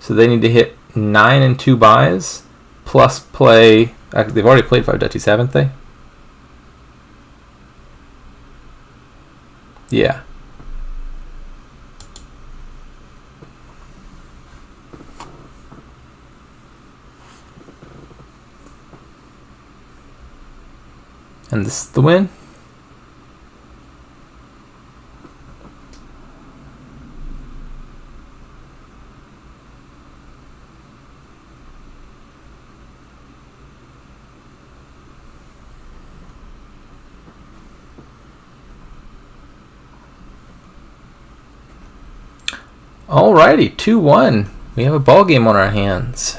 So they need to hit 9 and 2 buys, plus play. They've already played 5 duchies, haven't they? Yeah. And this is the win. Alrighty, 2-1. We have a ball game on our hands.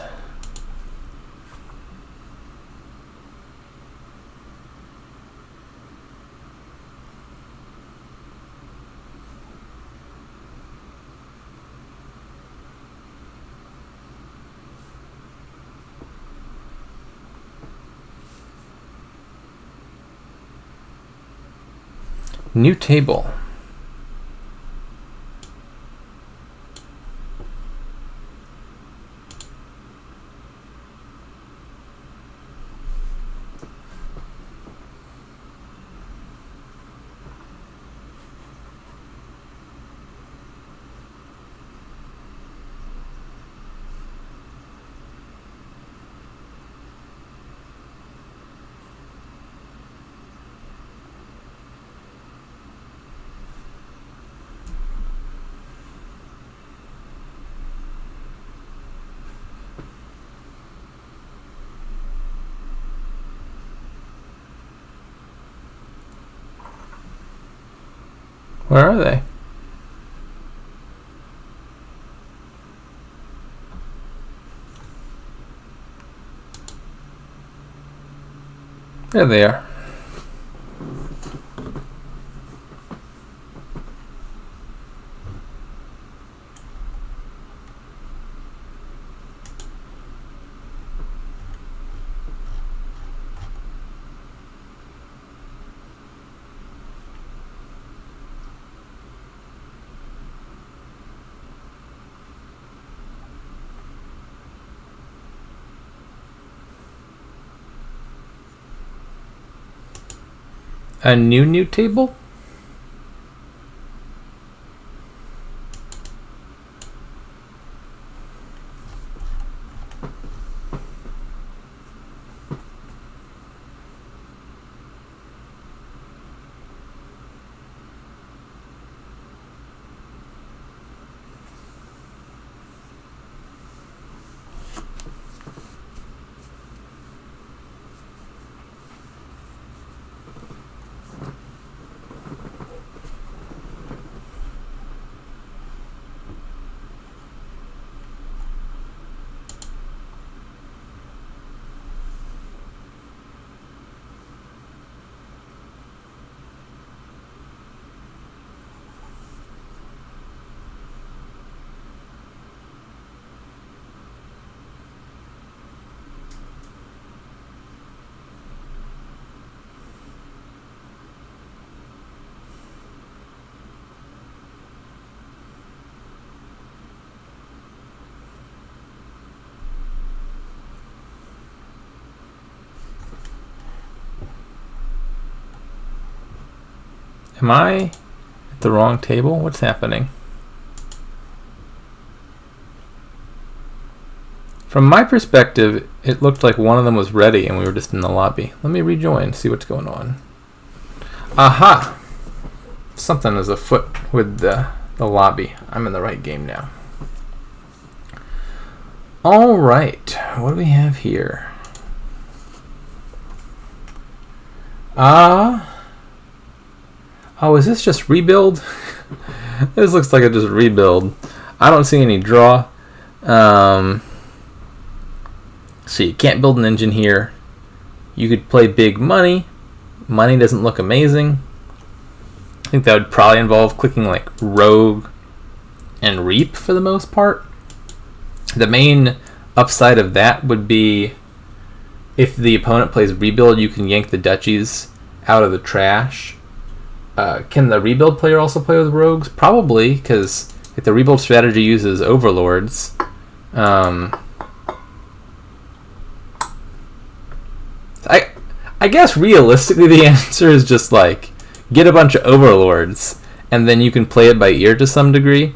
New table. Where are they? There they are. A new table? Am I at the wrong table? What's happening? From my perspective, it looked like one of them was ready and we were just in the lobby. Let me rejoin, see what's going on. Aha! Something is afoot with the lobby. I'm in the right game now. Alright, what do we have here? Oh, is this just rebuild? This looks like a just rebuild. I don't see any draw. So you can't build an engine here. You could play big money. Money doesn't look amazing. I think that would probably involve clicking like Rogue and Reap for the most part. The main upside of that would be if the opponent plays Rebuild, you can yank the duchies out of the trash. Can the Rebuild player also play with Rogues? Probably, because if the Rebuild strategy uses Overlords, I guess realistically the answer is just like get a bunch of Overlords and then you can play it by ear to some degree.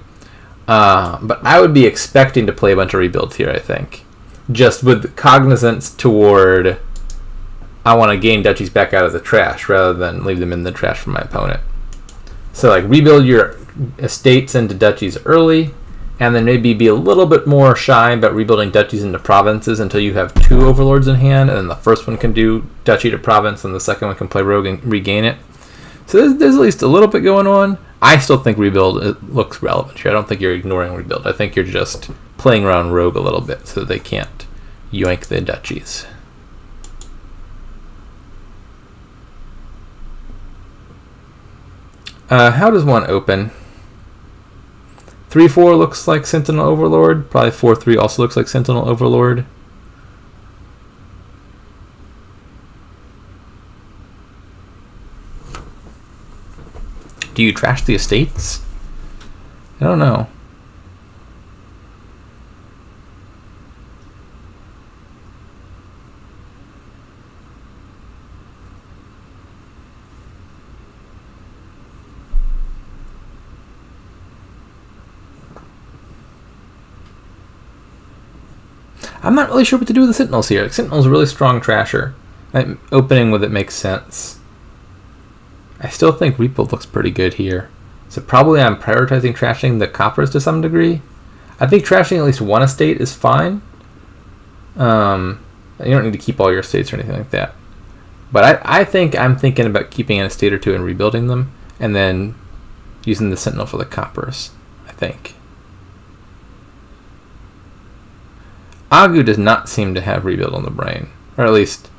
But I would be expecting to play a bunch of Rebuilds here, I think. Just with cognizance toward I want to gain duchies back out of the trash rather than leave them in the trash for my opponent. So like rebuild your estates into duchies early, and then maybe be a little bit more shy about rebuilding duchies into provinces until you have 2 overlords in hand, and then the first one can do duchy to province, and the second one can play rogue and regain it. So there's at least a little bit going on. I still think rebuild looks relevant here. I don't think you're ignoring rebuild. I think you're just playing around rogue a little bit so they can't yoink the duchies. How does one open? 3-4 looks like Sentinel Overlord. Probably 4-3 also looks like Sentinel Overlord. Do you trash the estates? I don't know. I'm not really sure what to do with the Sentinels here. Sentinel's a really strong trasher. Opening with it makes sense. I still think Rebuild looks pretty good here. So probably I'm prioritizing trashing the coppers to some degree. I think trashing at least one estate is fine. You don't need to keep all your estates or anything like that. But I think I'm thinking about keeping an estate or 2 and rebuilding them, and then using the Sentinel for the coppers, I think. Agoo does not seem to have rebuild on the brain. Or at least,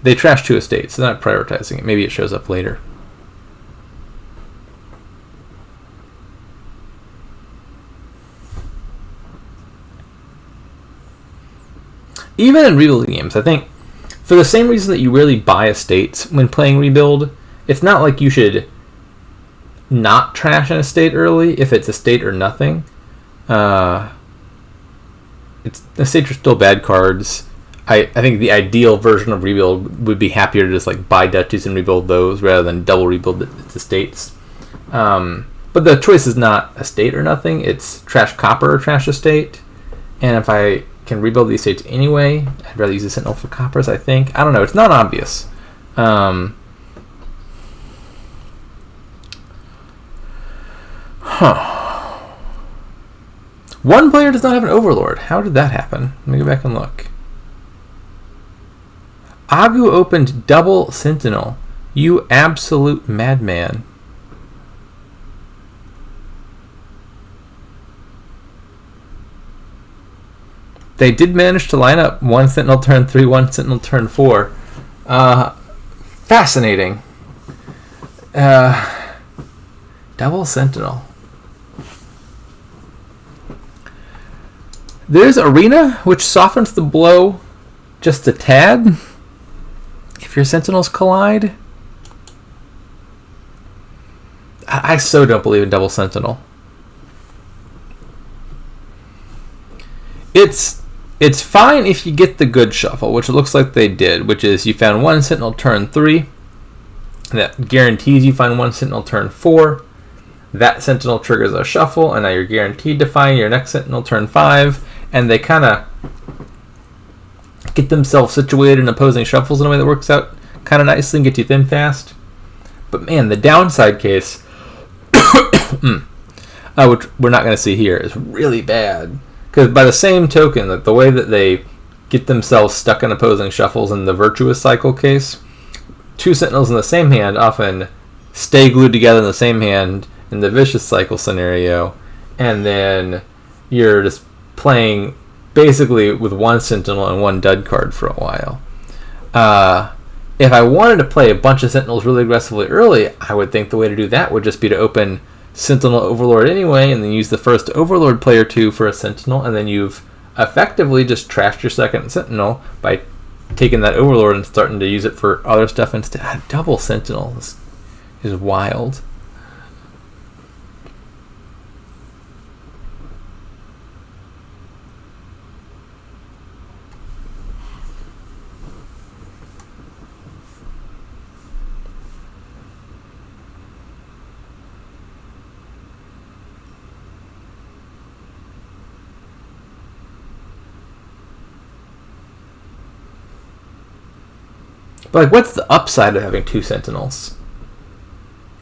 they trash 2 estates, so they're not prioritizing it. Maybe it shows up later. Even in rebuilding games, I think, for the same reason that you rarely buy estates when playing rebuild, it's not like you should not trash an estate early if it's estate or nothing. Estates are still bad cards. I think the ideal version of rebuild would be happier to just like buy duchies and rebuild those rather than double rebuild its estates. But the choice is not estate or nothing. It's trash copper or trash estate. And if I can rebuild the estates anyway, I'd rather use the Sentinel for coppers, I think. I don't know. It's not obvious. One player does not have an Overlord. How did that happen? Let me go back and look. Agoo opened double Sentinel. You absolute madman. They did manage to line up 1 Sentinel turn 3, 1 Sentinel turn 4. Fascinating. Double Sentinel. There's Arena, which softens the blow just a tad if your Sentinels collide. I so don't believe in double Sentinel. It's fine if you get the good shuffle, which it looks like they did, which is you found 1 Sentinel turn 3, that guarantees you find one Sentinel turn 4. That Sentinel triggers a shuffle, and now you're guaranteed to find your next Sentinel turn 5. And they kind of get themselves situated in opposing shuffles in a way that works out kind of nicely and gets you thin fast. But man, the downside case, which we're not going to see here, is really bad. Because by the same token, like the way that they get themselves stuck in opposing shuffles in the virtuous cycle case, 2 Sentinels in the same hand often stay glued together in the same hand in the vicious cycle scenario, and then you're just playing basically with 1 Sentinel and 1 dud card for a while. If I wanted to play a bunch of Sentinels really aggressively early, I would think the way to do that would just be to open Sentinel Overlord anyway, and then use the first Overlord player 2 for a Sentinel, and then you've effectively just trashed your second Sentinel by taking that Overlord and starting to use it for other stuff instead. Double Sentinel is wild. But like, what's the upside of having 2 Sentinels?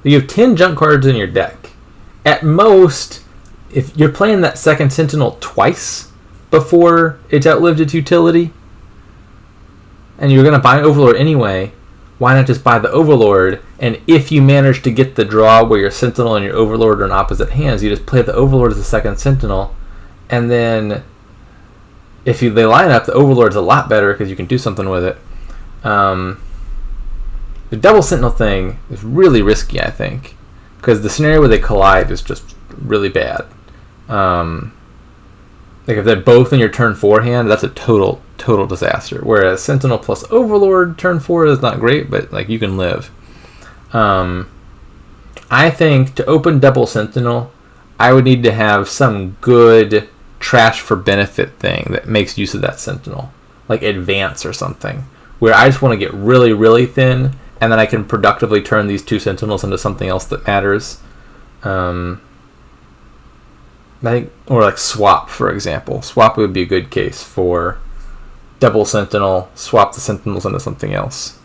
You have 10 junk cards in your deck. At most, if you're playing that second Sentinel twice before it's outlived its utility, and you're going to buy an Overlord anyway, why not just buy the Overlord? And if you manage to get the draw where your Sentinel and your Overlord are in opposite hands, you just play the Overlord as the second Sentinel, and then if they line up, the Overlord's a lot better because you can do something with it. The double Sentinel thing is really risky, I think, because the scenario where they collide is just really bad. Like if they're both in your turn 4 hand, that's a total disaster. Whereas Sentinel plus Overlord turn 4 is not great, but like you can live. I think to open double Sentinel, I would need to have some good trash for benefit thing that makes use of that Sentinel, like Advance or something, where I just want to get really, really thin, and then I can productively turn these 2 Sentinels into something else that matters. I think, or like Swap, for example. Swap would be a good case for double Sentinel, swap the Sentinels into something else.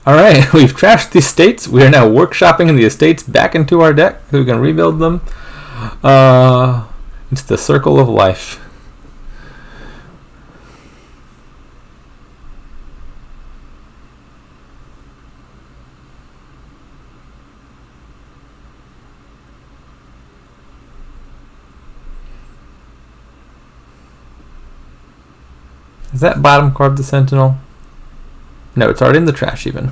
Alright, we've trashed the estates. We are now workshopping the estates back into our deck so we can rebuild them. It's the circle of life. Is that bottom card the Sentinel? No, it's already in the trash even.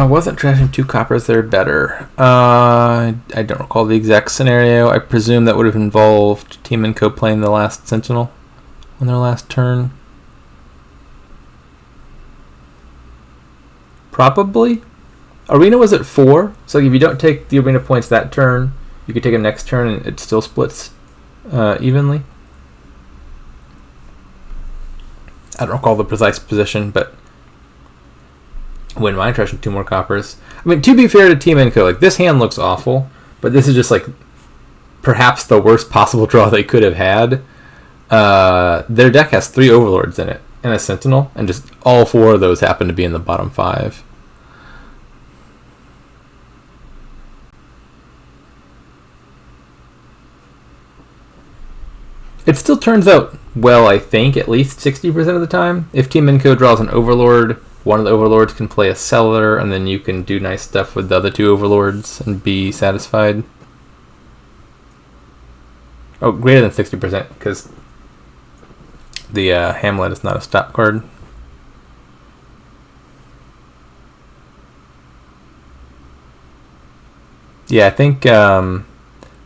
Wasn't trashing 2 coppers there better? I don't recall the exact scenario. I presume that would have involved tmnko playing the last Sentinel on their last turn. Probably. Arena was at 4, so if you don't take the arena points that turn, you could take them next turn and it still splits evenly. I don't recall the precise position, but wouldn't mind trashing 2 more coppers. I mean, to be fair to tmnko, like this hand looks awful, but this is just like perhaps the worst possible draw they could have had. Their deck has 3 Overlords in it and a Sentinel, and just all 4 of those happen to be in the bottom 5. It still turns out well, I think, at least 60% of the time. If tmnko draws an Overlord, one of the Overlords can play a Settler, and then you can do nice stuff with the other 2 Overlords and be satisfied. Oh, greater than 60%, because the Hamlet is not a stop card. Yeah, I think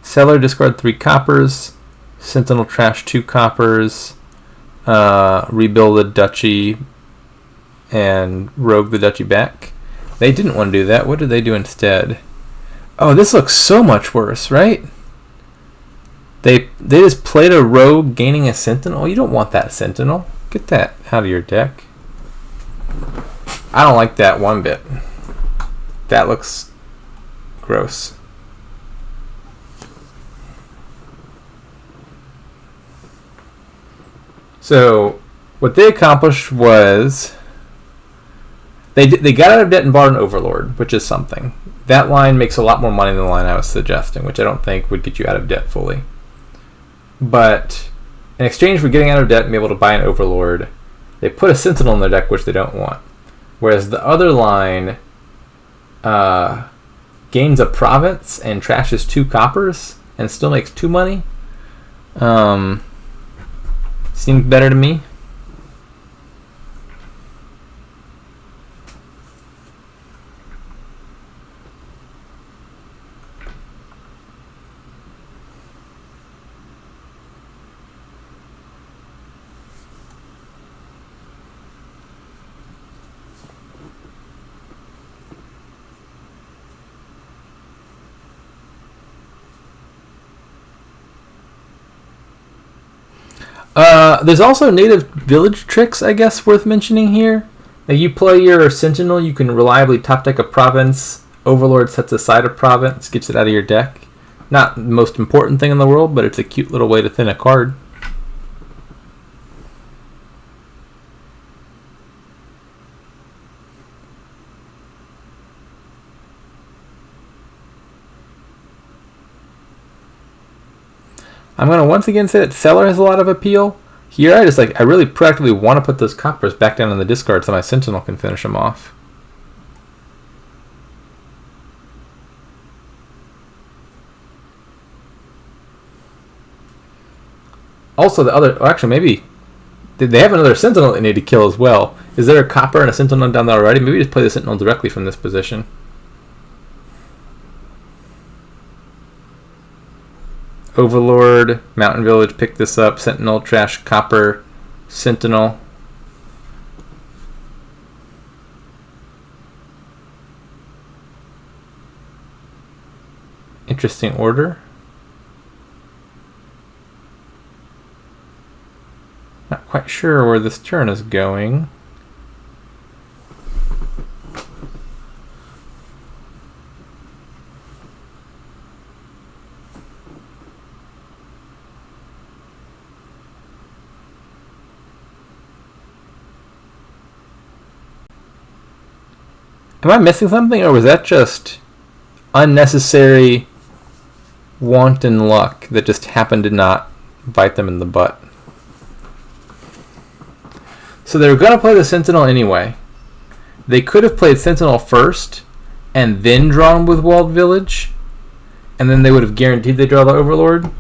Seller discard 3 coppers, Sentinel trash 2 coppers, rebuild the duchy, and rogue the duchy back. They didn't want to do that. What did they do instead? Oh, this looks so much worse, right? They just played a rogue gaining a sentinel. You don't want that sentinel. Get that out of your deck. I don't like that one bit. That looks gross. So what they accomplished was they got out of debt and bought an overlord, which is something. That line makes a lot more money than the line I was suggesting, which I don't think would get you out of debt fully. But in exchange for getting out of debt and be able to buy an overlord, they put a sentinel in their deck, which they don't want. Whereas the other line gains a province and trashes 2 coppers and still makes 2 money. Seems better to me. There's also native village tricks, I guess, worth mentioning here. Now, you play your Sentinel, you can reliably top deck a province. Overlord sets aside a province, gets it out of your deck. Not the most important thing in the world, but it's a cute little way to thin a card. I'm going to once again say that Seller has a lot of appeal. Here, I really practically want to put those coppers back down in the discard so my Sentinel can finish them off. Also, maybe they have another Sentinel they need to kill as well. Is there a copper and a Sentinel down there already? Maybe just play the Sentinel directly from this position. Overlord, Mountain Village, pick this up. Sentinel, trash, copper, Sentinel. Interesting order. Not quite sure where this turn is going. Am I missing something, or was that just unnecessary wanton luck that just happened to not bite them in the butt? So they were going to play the Sentinel anyway. They could have played Sentinel first and then drawn with Walled Village, and then they would have guaranteed they draw the Overlord.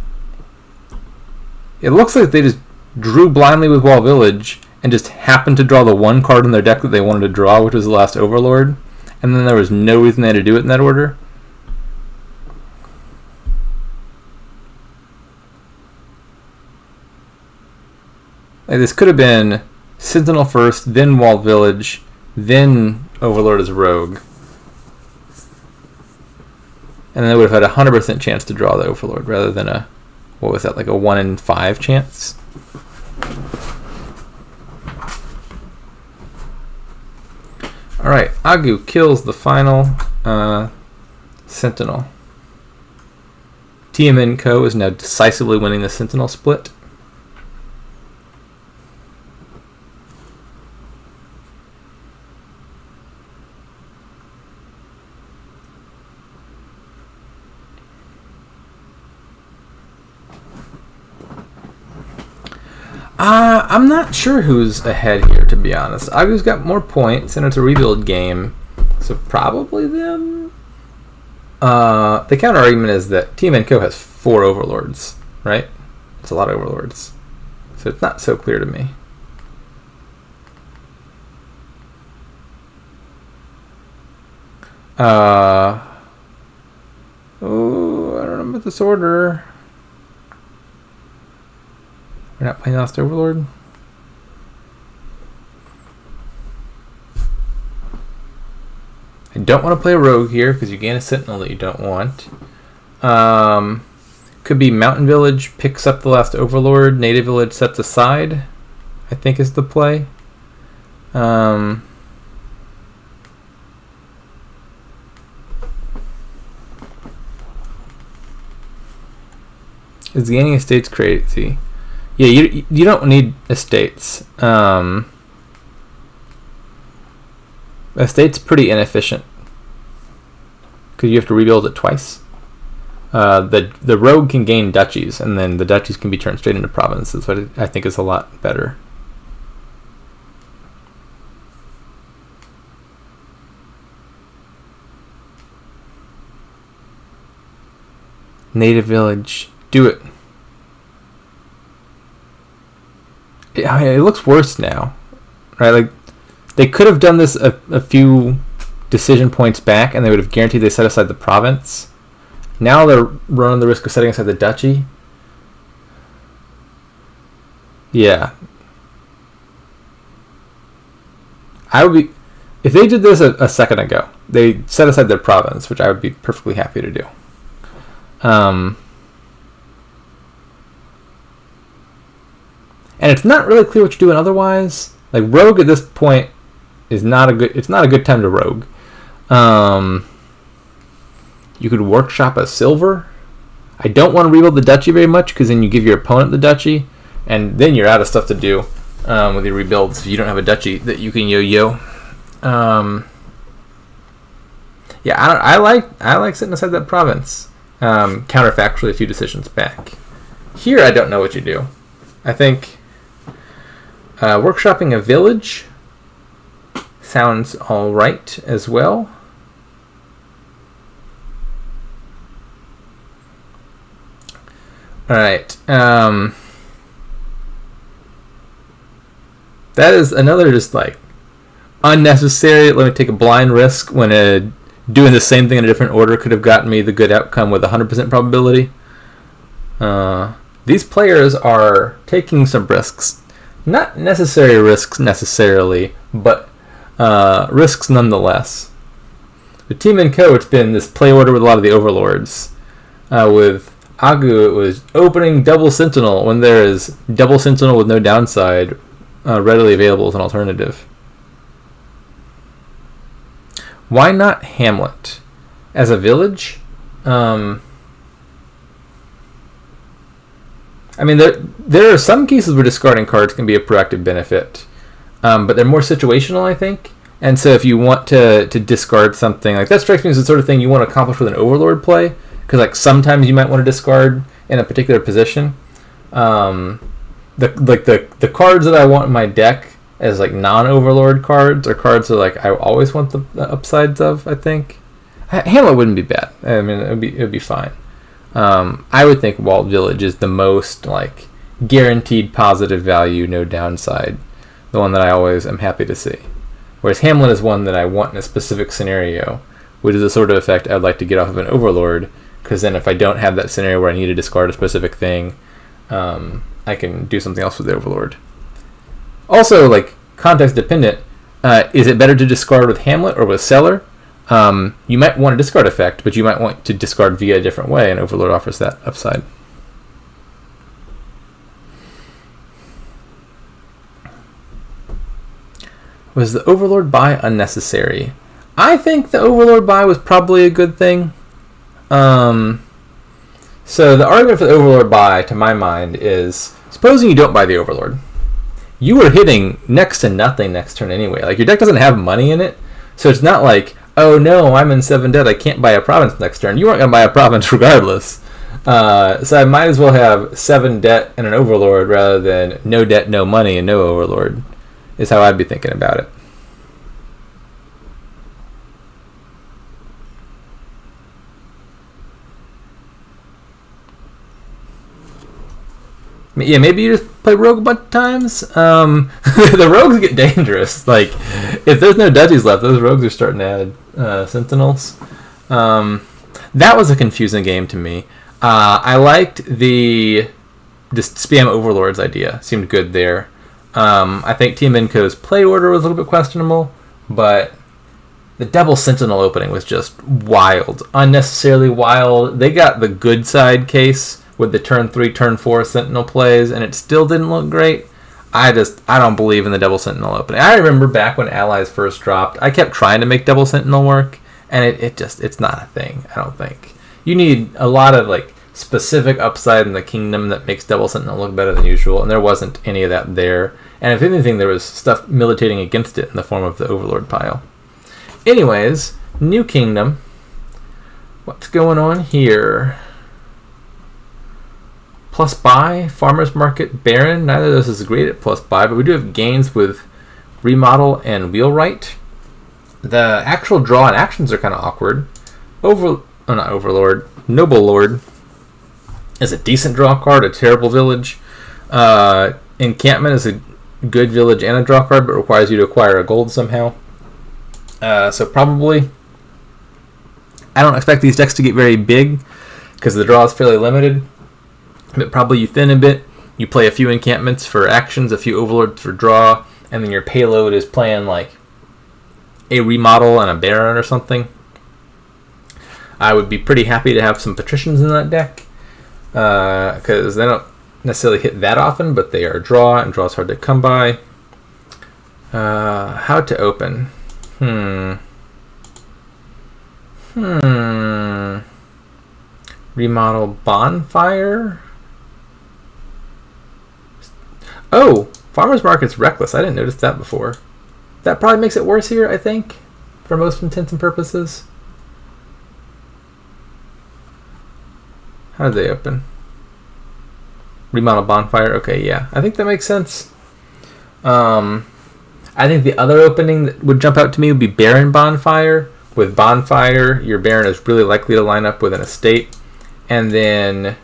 It looks like they just drew blindly with Walled Village and just happened to draw the one card in their deck that they wanted to draw, which was the last Overlord. And then there was no reason they had to do it in that order. Like, this could have been Sentinel first, then Walled Village, then Overlord as Rogue. And then they would have had a 100% chance to draw the Overlord rather than a, what was that, like a 1 in 5 chance? Alright, Agoo kills the final Sentinel. tmnko is now decisively winning the Sentinel split. I'm not sure who's ahead here, to be honest. Agoo's got more points, and it's a rebuild game, so probably them. The counter argument is that tmnko has 4 Overlords, right? It's a lot of Overlords, so it's not so clear to me. Oh, I don't know about this order. We're not playing Lost Overlord. I don't want to play a rogue here because you gain a sentinel that you don't want. Could be Mountain Village picks up the last Overlord. Native Village sets aside, I think is the play. Is gaining estates crazy? Yeah, you don't need estates. Estate's pretty inefficient because you have to rebuild it twice. The rogue can gain duchies, and then the duchies can be turned straight into provinces, which I think is a lot better. Native Village, do it. I mean, it looks worse now, right? Like, they could have done this a few decision points back, and they would have guaranteed they set aside the province. Now they're running the risk of setting aside the duchy. Yeah. I would be... If they did this a second ago, they set aside their province, which I would be perfectly happy to do. And it's not really clear what you're doing otherwise. Like, rogue at this point is not a good... It's not a good time to rogue. You could workshop a silver. I don't want to rebuild the duchy very much because then you give your opponent the duchy, and then you're out of stuff to do with your rebuilds if you don't have a duchy that you can yo-yo. Yeah, I like sitting aside that province. Counterfactually, a few decisions back. Here, I don't know what you do. I think workshopping a village sounds all right as well. All right. That is another just like unnecessary. Let me take a blind risk when doing the same thing in a different order could have gotten me the good outcome with 100% probability. These players are taking some risks. Not necessary risks necessarily, but risks nonetheless. The tmnko, it's been this play order with a lot of the overlords. With Agoo, it was opening double sentinel when there is double sentinel with no downside readily available as an alternative. Why not Hamlet as a village? I mean, there are some cases where discarding cards can be a proactive benefit, but they're more situational, I think. And so if you want to discard something, like that strikes me as the sort of thing you want to accomplish with an Overlord play, because like sometimes you might want to discard in a particular position. The cards that I want in my deck as like non-Overlord cards are cards that like I always want the upsides of. I think Hamlet wouldn't be bad. I mean, it would be fine. I would think Walled Village is the most like guaranteed positive value, no downside, the one that I always am happy to see. Whereas Hamlet is one that I want in a specific scenario, which is the sort of effect I'd like to get off of an Overlord, because then if I don't have that scenario where I need to discard a specific thing, I can do something else with the Overlord. Also, like, context dependent, is it better to discard with Hamlet or with Cellar? You might want a discard effect, but you might want to discard via a different way, and Overlord offers that upside. Was the Overlord buy unnecessary? I think the Overlord buy was probably a good thing. So the argument for the Overlord buy, to my mind, is supposing you don't buy the Overlord. You are hitting next to nothing next turn anyway. Like, your deck doesn't have money in it, so it's not like, oh no, I'm in 7 debt, I can't buy a province next turn. You aren't going to buy a province regardless. So I might as well have 7 debt and an Overlord rather than no debt, no money, and no Overlord, is how I'd be thinking about it. Yeah, maybe you just play Rogue a bunch of times. The Rogues get dangerous. Like, if there's no duchies left, those Rogues are starting to add Sentinels. That was a confusing game to me. I liked the just spam overlords idea. Seemed good there. I think tmnko's play order was a little bit questionable, but the double sentinel opening was just wild, unnecessarily wild. They got the good side case with the turn 3, turn 4 sentinel plays, and it still didn't look great. I don't believe in the double sentinel opening. I remember back when allies first dropped, I kept trying to make double sentinel work, and it's not a thing. I don't think you need a lot of like specific upside in the kingdom that makes double sentinel look better than usual, and there wasn't any of that there. And if anything, there was stuff militating against it in the form of the overlord pile. Anyways, new kingdom. What's going on here? Plus buy, farmers market, baron. Neither of those is great at plus buy, but we do have gains with remodel and wheelwright. The actual draw and actions are kind of awkward. Not overlord, noble lord is a decent draw card, a terrible village. Encampment is a good village and a draw card, but requires you to acquire a gold somehow. So probably, I don't expect these decks to get very big because the draw is fairly limited. But probably you thin a bit. You play a few encampments for actions, a few overlords for draw, and then your payload is playing like a remodel and a baron or something. I would be pretty happy to have some patricians in that deck because they don't necessarily hit that often, but they are draw, and draw is hard to come by. How to open? Remodel bonfire? Oh, farmer's market's reckless. I didn't notice that before. That probably makes it worse here, I think, for most intents and purposes. How did they open? Remodel bonfire. Okay, yeah. I think that makes sense. I think the other opening that would jump out to me would be Baron Bonfire. With Bonfire, your Baron is really likely to line up with an estate. And then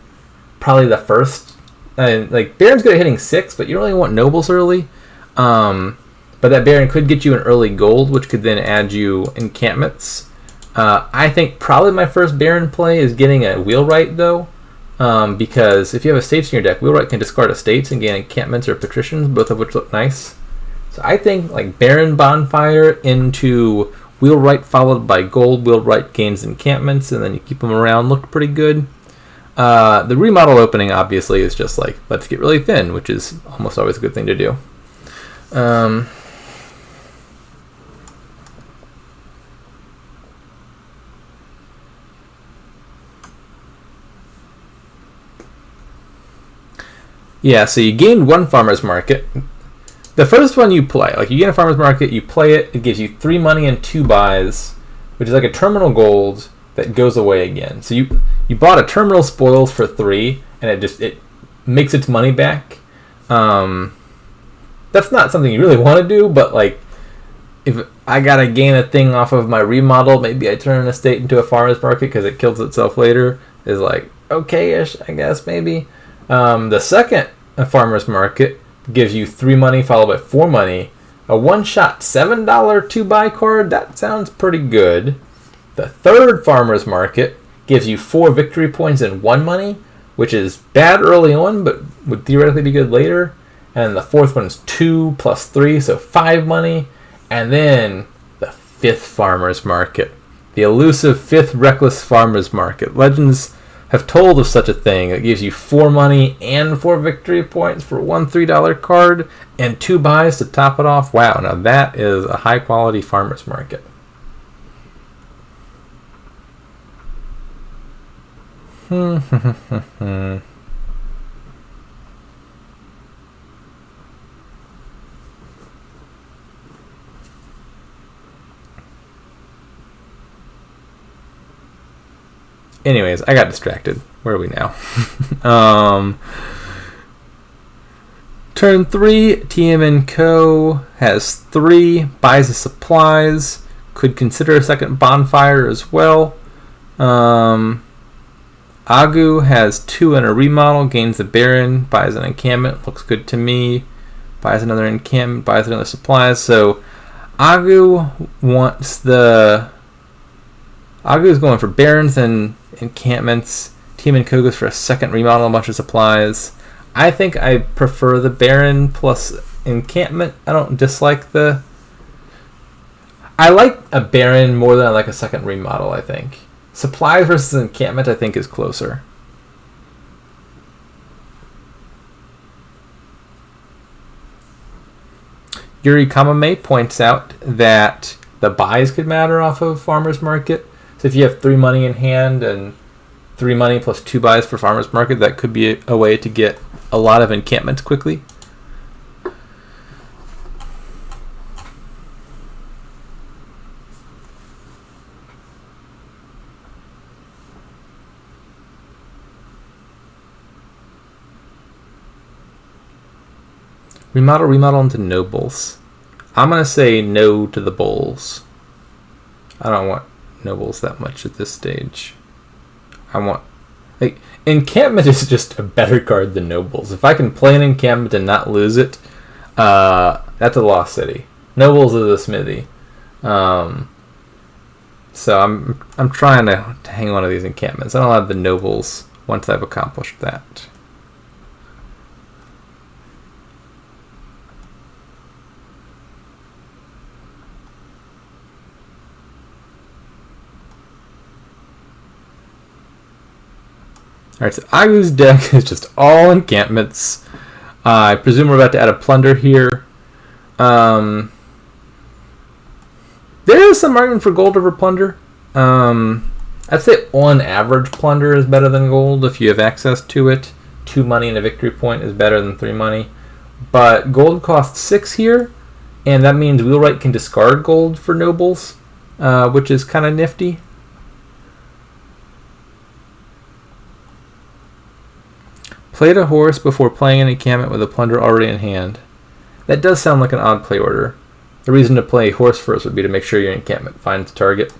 probably the first... like, Baron's good at hitting 6, but you don't really want Nobles early. But that Baron could get you an early gold, which could then add you encampments. I think probably my first Baron play is getting a wheelwright, though. Because if you have estates in your deck, wheelwright can discard estates and gain encampments or patricians, both of which look nice. So I think like Baron Bonfire into wheelwright followed by gold. Wheelwright gains encampments, and then you keep them around. Looked pretty good. The remodel opening obviously is just like, let's get really thin, which is almost always a good thing to do. Yeah, so you gained one farmer's market. The first one you play, like you gain a farmer's market, you play it, it gives you 3 money and 2 buys, which is like a terminal gold that goes away again. So you bought a terminal spoils for 3, and it makes its money back. That's not something you really want to do, but like if I gotta gain a thing off of my remodel, maybe I turn an estate into a farmer's market because it kills itself later, is like okay-ish, I guess, maybe. The second farmer's market gives you 3 money followed by 4 money. A one-shot $7 2-buy card, that sounds pretty good. The third farmer's market gives you 4 victory points and 1 money, which is bad early on, but would theoretically be good later. And the fourth one's 2 plus 3, so 5 money. And then the fifth farmer's market, the elusive fifth reckless farmer's market. Legends have told of such a thing. It gives you 4 money and 4 victory points for one $3 card and 2 buys to top it off. Wow, now that is a high quality farmer's market. Anyways, I got distracted. Where are we now? Turn 3, tmnko has 3, buys the supplies, could consider a second bonfire as well. Agoo has 2 and a remodel, gains the Baron, buys an encampment, looks good to me. Buys another encampment, buys another supplies. So Agoo wants the Agoo's going for barons and encampments. tmnko goes for a second remodel, a bunch of supplies. I think I prefer the baron plus encampment. I don't dislike the... I like a baron more than I like a second remodel, I think. Supplies versus encampment, I think, is closer. Yuri Kamame points out that the buys could matter off of farmer's market. So if you have 3 money in hand and 3 money plus 2 buys for farmer's market, that could be a way to get a lot of encampments quickly. Remodel into nobles. I'm going to say no to the bulls. I don't want nobles that much at this stage. I want... like, encampment is just a better card than nobles. If I can play an encampment and not lose it, that's a lost city. Nobles is a smithy. So I'm trying to hang on to these encampments. I don't have the nobles once I've accomplished that. Alright, so Agoo's deck is just all encampments. I presume we're about to add a plunder here. There is some argument for gold over plunder. I'd say on average plunder is better than gold if you have access to it. 2 money and a victory point is better than 3 money. But gold costs 6 here, and that means Wheelwright can discard gold for nobles, which is kind of nifty. Played a horse before playing an encampment with a plunder already in hand. That does sound like an odd play order. The reason to play horse first would be to make sure your encampment finds target.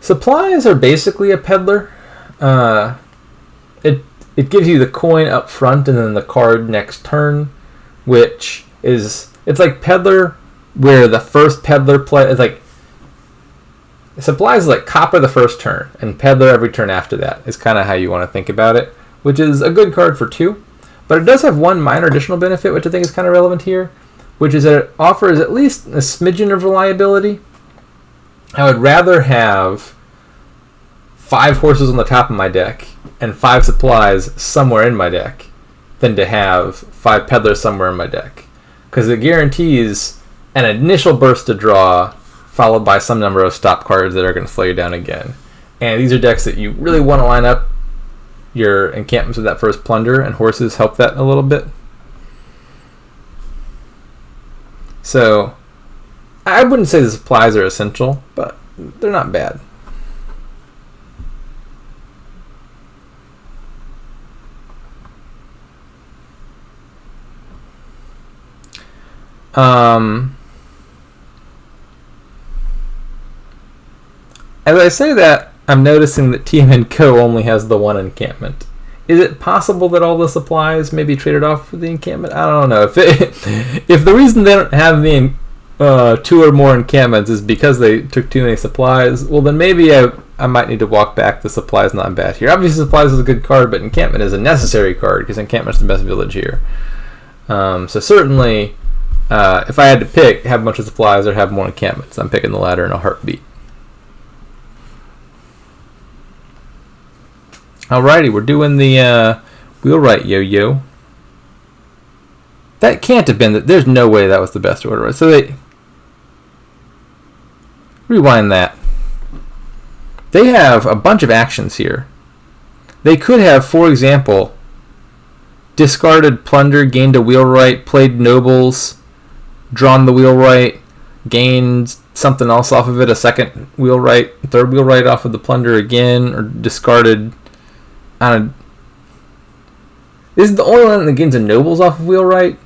Supplies are basically a peddler. It gives you the coin up front and then the card next turn, which is... it's like peddler, where the first peddler play is like... supplies is like copper the first turn, and peddler every turn after that is kind of how you want to think about it, which is a good card for 2. But it does have one minor additional benefit, which I think is kind of relevant here, which is that it offers at least a smidgen of reliability. I would rather have 5 horses on the top of my deck and 5 supplies somewhere in my deck than to have 5 peddlers somewhere in my deck, because it guarantees an initial burst to draw followed by some number of stop cards that are going to slow you down again. And these are decks that you really want to line up your encampments with that first plunder, and horses help that a little bit. So I wouldn't say the supplies are essential, but they're not bad. As I say that, I'm noticing that tmnko only has the 1 encampment. Is it possible that all the supplies may be traded off for the encampment? I don't know. If the reason they don't have the 2 or more encampments is because they took too many supplies, well then maybe I might need to walk back. The supplies not bad here. Obviously supplies is a good card, but encampment is a necessary card because encampment's the best village here. So certainly... if I had to pick, have a bunch of supplies or have more encampments, I'm picking the latter in a heartbeat. Alrighty, we're doing the Wheelwright yo-yo. That can't have been... there's no way that was the best order. So they... rewind that. They have a bunch of actions here. They could have, for example, discarded plunder, gained a Wheelwright, played nobles, drawn the Wheelwright, gained something else off of it, a second Wheelwright, third Wheelwright off of the plunder again, or discarded... this is the only line that gains a nobles off of Wheelwright,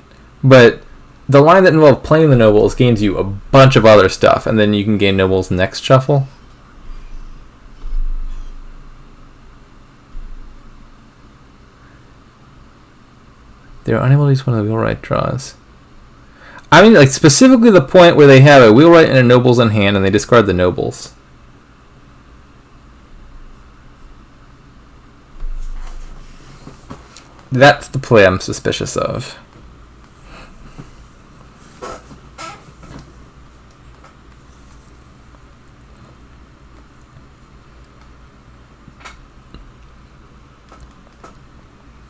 but the line that involves playing the nobles gains you a bunch of other stuff, and then you can gain nobles next shuffle. They're unable to use one of the wheelwright draws. I mean, like, specifically the point where they have a wheelwright and a nobles in hand and they discard the nobles. That's the play I'm suspicious of.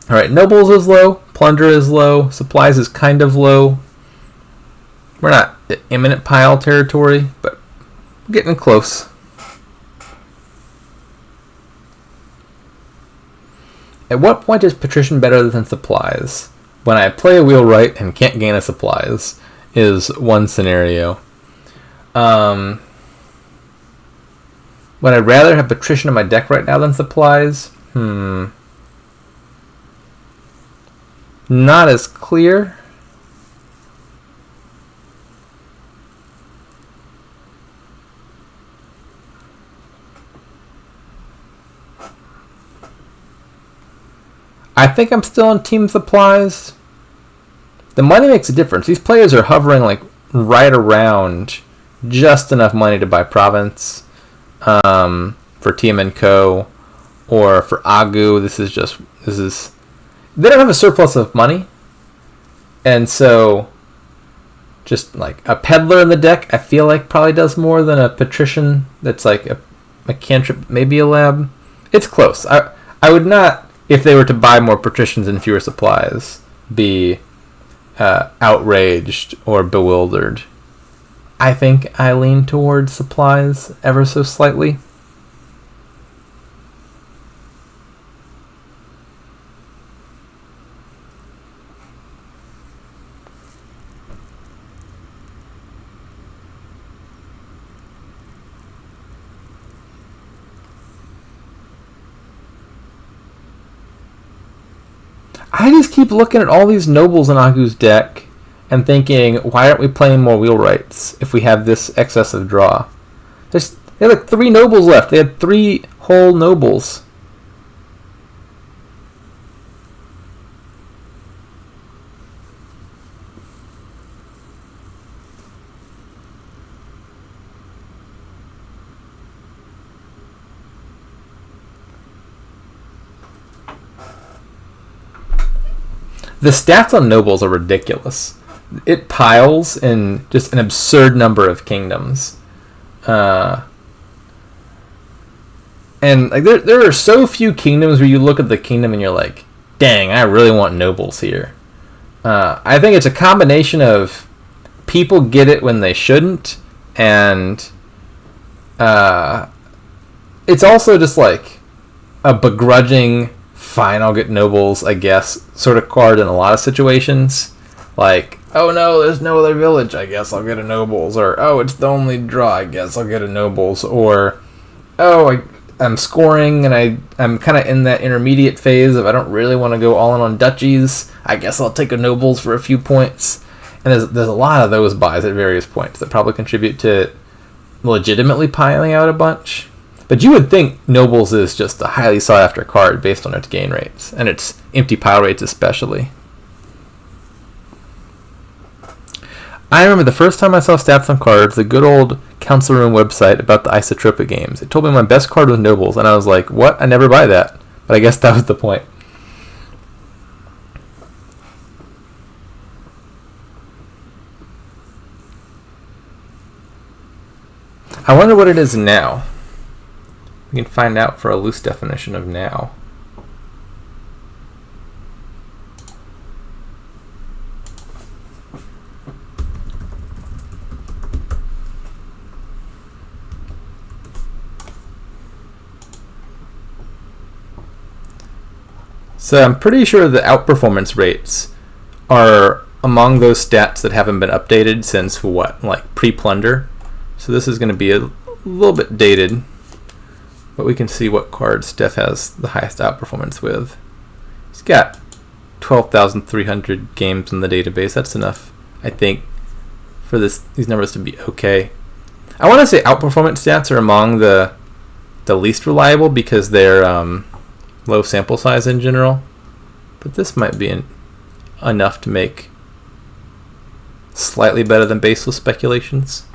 Alright, nobles is low, plunder is low, supplies is kind of low. We're not at imminent pile territory, but we're getting close. At what point is patrician better than supplies? When I play a wheelwright and can't gain a supplies is one scenario. Would I rather have patrician in my deck right now than supplies? Not as clear. I think I'm still on team supplies. The money makes a difference. These players are hovering like right around just enough money to buy province for tmnko or for agoo. This is they don't have a surplus of money, and so just like a peddler in the deck, I feel like probably does more than a patrician that's like a cantrip, maybe a lab. It's close. I would not, if they were to buy more patricians and fewer supplies, be outraged or bewildered. I think I lean towards supplies ever so slightly. I just keep looking at all these nobles in Agoo's deck and thinking, why aren't we playing more wheelwrights if we have this excess of draw? They had like 3 nobles left. They had 3 whole nobles. The stats on nobles are ridiculous. It piles in just an absurd number of kingdoms. And like there are so few kingdoms where you look at the kingdom and you're like, dang, I really want nobles here. I think it's a combination of people get it when they shouldn't, and it's also just like a begrudging, fine, I'll get nobles, I guess, sort of card in a lot of situations. Like, oh no, there's no other village, I guess I'll get a nobles. Or, oh, it's the only draw, I guess I'll get a nobles. Or, oh, I'm scoring and I'm kind of in that intermediate phase of I don't really want to go all in on duchies. I guess I'll take a nobles for a few points. And there's a lot of those buys at various points that probably contribute to legitimately piling out a bunch. But you would think nobles is just a highly sought after card based on its gain rates and its empty pile rates especially. I remember the first time I saw stats on cards, the good old Council Room website about the isotropic games. It told me my best card was nobles, and I was like, what? I never buy that. But I guess that was the point. I wonder what it is now. We can find out for a loose definition of now. So I'm pretty sure the outperformance rates are among those stats that haven't been updated since what, like pre-plunder. So this is going to be a little bit dated, but we can see what cards Steph has the highest outperformance with. He's got 12,300 games in the database. That's enough, I think, for these numbers to be okay. I want to say outperformance stats are among the least reliable because they're low sample size in general, but this might be enough to make slightly better than baseless speculations.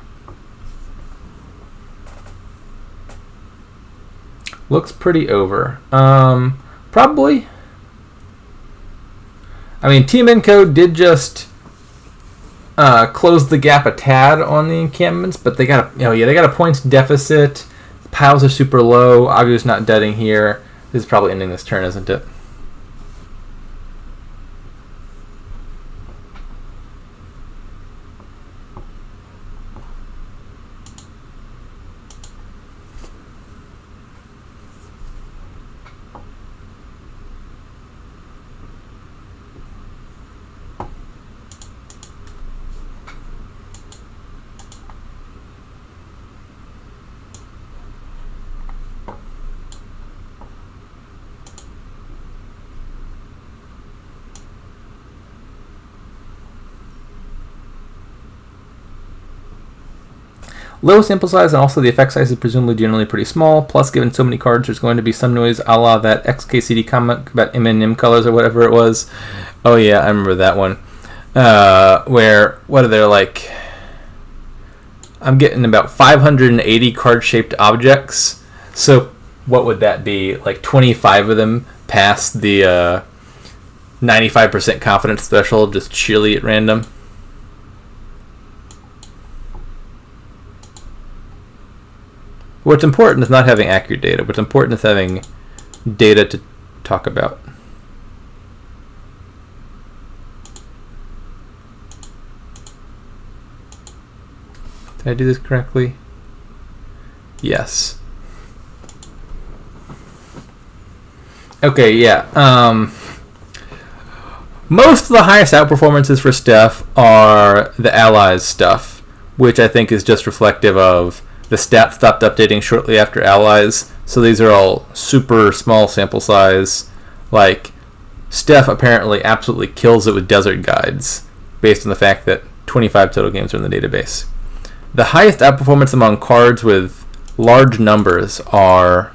Looks pretty over. Probably. I mean, tmnko did just close the gap a tad on the encampments, but they got they got a points deficit. The piles are super low. Agoo's not deading here. This is probably ending this turn, isn't it? Low sample size and also the effect size is presumably generally pretty small. Plus, given so many cards, there's going to be some noise a la that XKCD comic about M&M colors or whatever it was. Oh yeah, I remember that one. Where, what are they like? I'm getting about 580 card-shaped objects. So what would that be? Like 25 of them pass the 95% confidence threshold just sheerly at random. What's important is not having accurate data. What's important is having data to talk about. Did I do this correctly? Yes. Okay, yeah. Most of the highest outperformances for Steph are the Allies stuff, which I think is just reflective of the stats stopped updating shortly after Allies, so these are all super small sample size. Like, Steph apparently absolutely kills it with desert guides, based on the fact that 25 total games are in the database. The highest outperformance among cards with large numbers are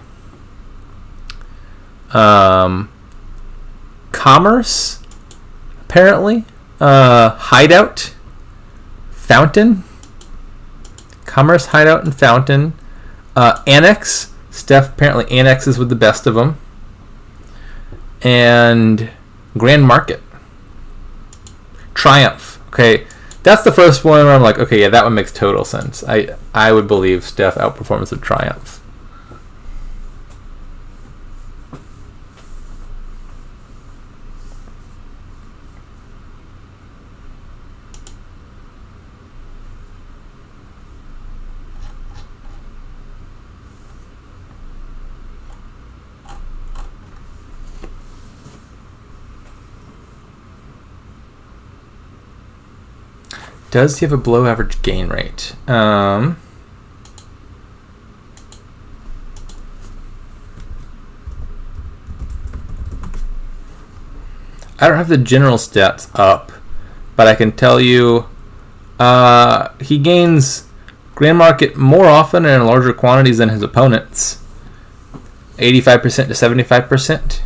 Commerce, apparently, Hideout, Fountain, Commerce, Hideout, and Fountain. Annex. Steph apparently annexes with the best of them. And Grand Market. Triumph. Okay, that's the first one where I'm like, okay, yeah, that one makes total sense. I would believe Steph outperformance of Triumph. Does he have a below average gain rate? I don't have the general stats up, but I can tell you he gains Grand Market more often and in larger quantities than his opponents. 85% to 75%.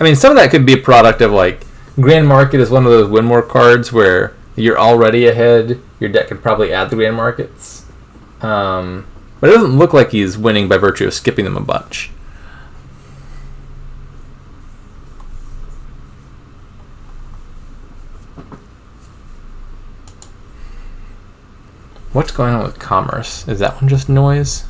I mean, some of that could be a product of, like, Grand Market is one of those win more cards where you're already ahead. Your deck could probably add the Grand Markets. But it doesn't look like he's winning by virtue of skipping them a bunch. What's going on with Commerce? Is that one just noise?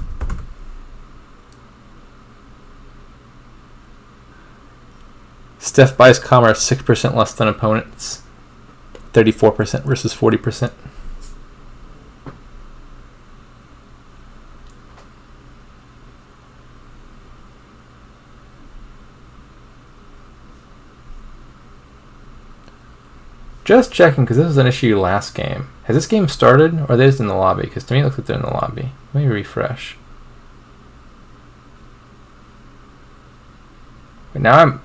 Steph buys Commerce 6% less than opponents. 34% versus 40%. Just checking, because this was an issue last game. Has this game started, or are they just in the lobby? Because to me it looks like they're in the lobby. Let me refresh. But now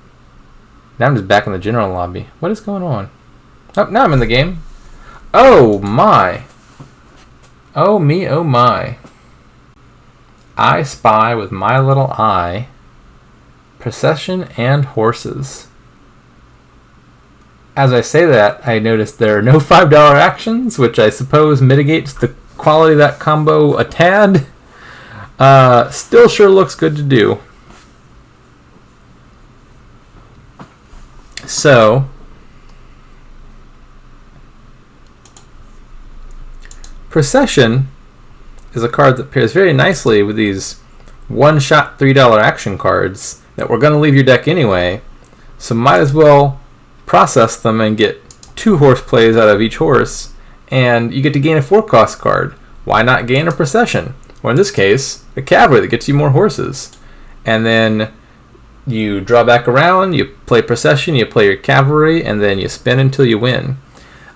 I'm just back in the general lobby. What is going on? Oh, now I'm in the game. Oh my. Oh me, oh my. I spy with my little eye Procession and horses. As I say that, I noticed there are no $5 actions, which I suppose mitigates the quality of that combo a tad. Still sure looks good to do. So, Procession is a card that pairs very nicely with these one-shot $3 action cards that we're going to leave your deck anyway, so might as well process them and get 2 horse plays out of each horse, and you get to gain a 4-cost card. Why not gain a Procession? Or in this case, a Cavalry that gets you more horses. And then you draw back around, you play Procession, you play your Cavalry, and then you spin until you win.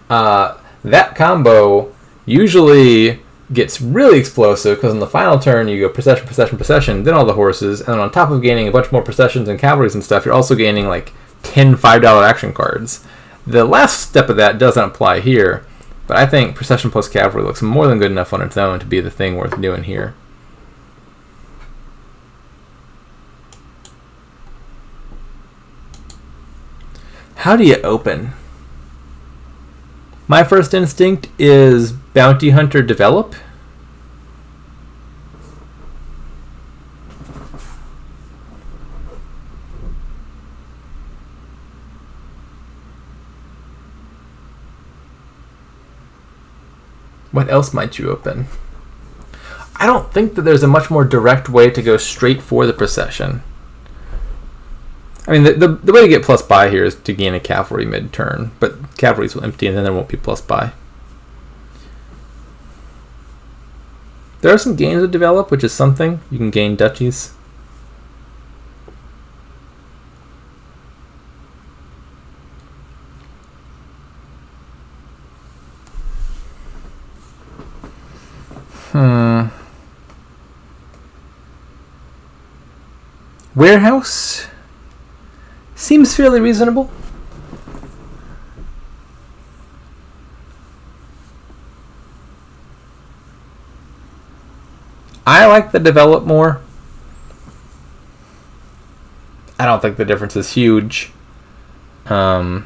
That combo usually gets really explosive because in the final turn you go Procession, Procession, Procession, then all the horses, and then on top of gaining a bunch more Processions and Cavalries and stuff, you're also gaining like 10 $5 action cards. The last step of that doesn't apply here, but I think Procession plus Cavalry looks more than good enough on its own to be the thing worth doing here. How do you open? My first instinct is Bounty Hunter Develop. What else might you open? I don't think that there's a much more direct way to go straight for the Procession. I mean, the way to get plus buy here is to gain a Cavalry mid-turn, but Cavalries will empty and then there won't be plus buy. There are some gains that develop, which is something. You can gain duchies. Warehouse seems fairly reasonable. I like the develop more. I don't think the difference is huge. Probably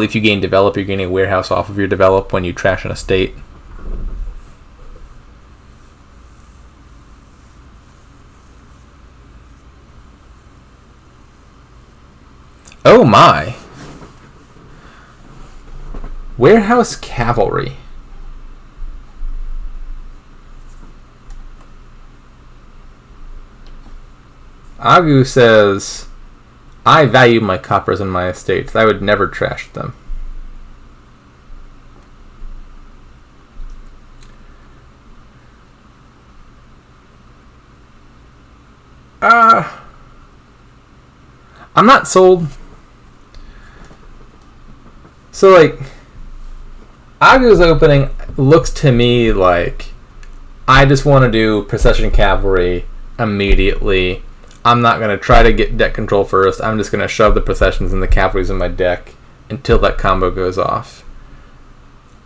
if you gain develop, you're gaining warehouse off of your develop when you trash an estate. Oh my! Warehouse Cavalry. Agoo says, I value my coppers and my estates. I would never trash them. I'm not sold. So, like, Agoo's opening looks to me like I just want to do Procession Cavalry immediately. I'm not going to try to get deck control first. I'm just going to shove the Processions and the Cavalries in my deck until that combo goes off.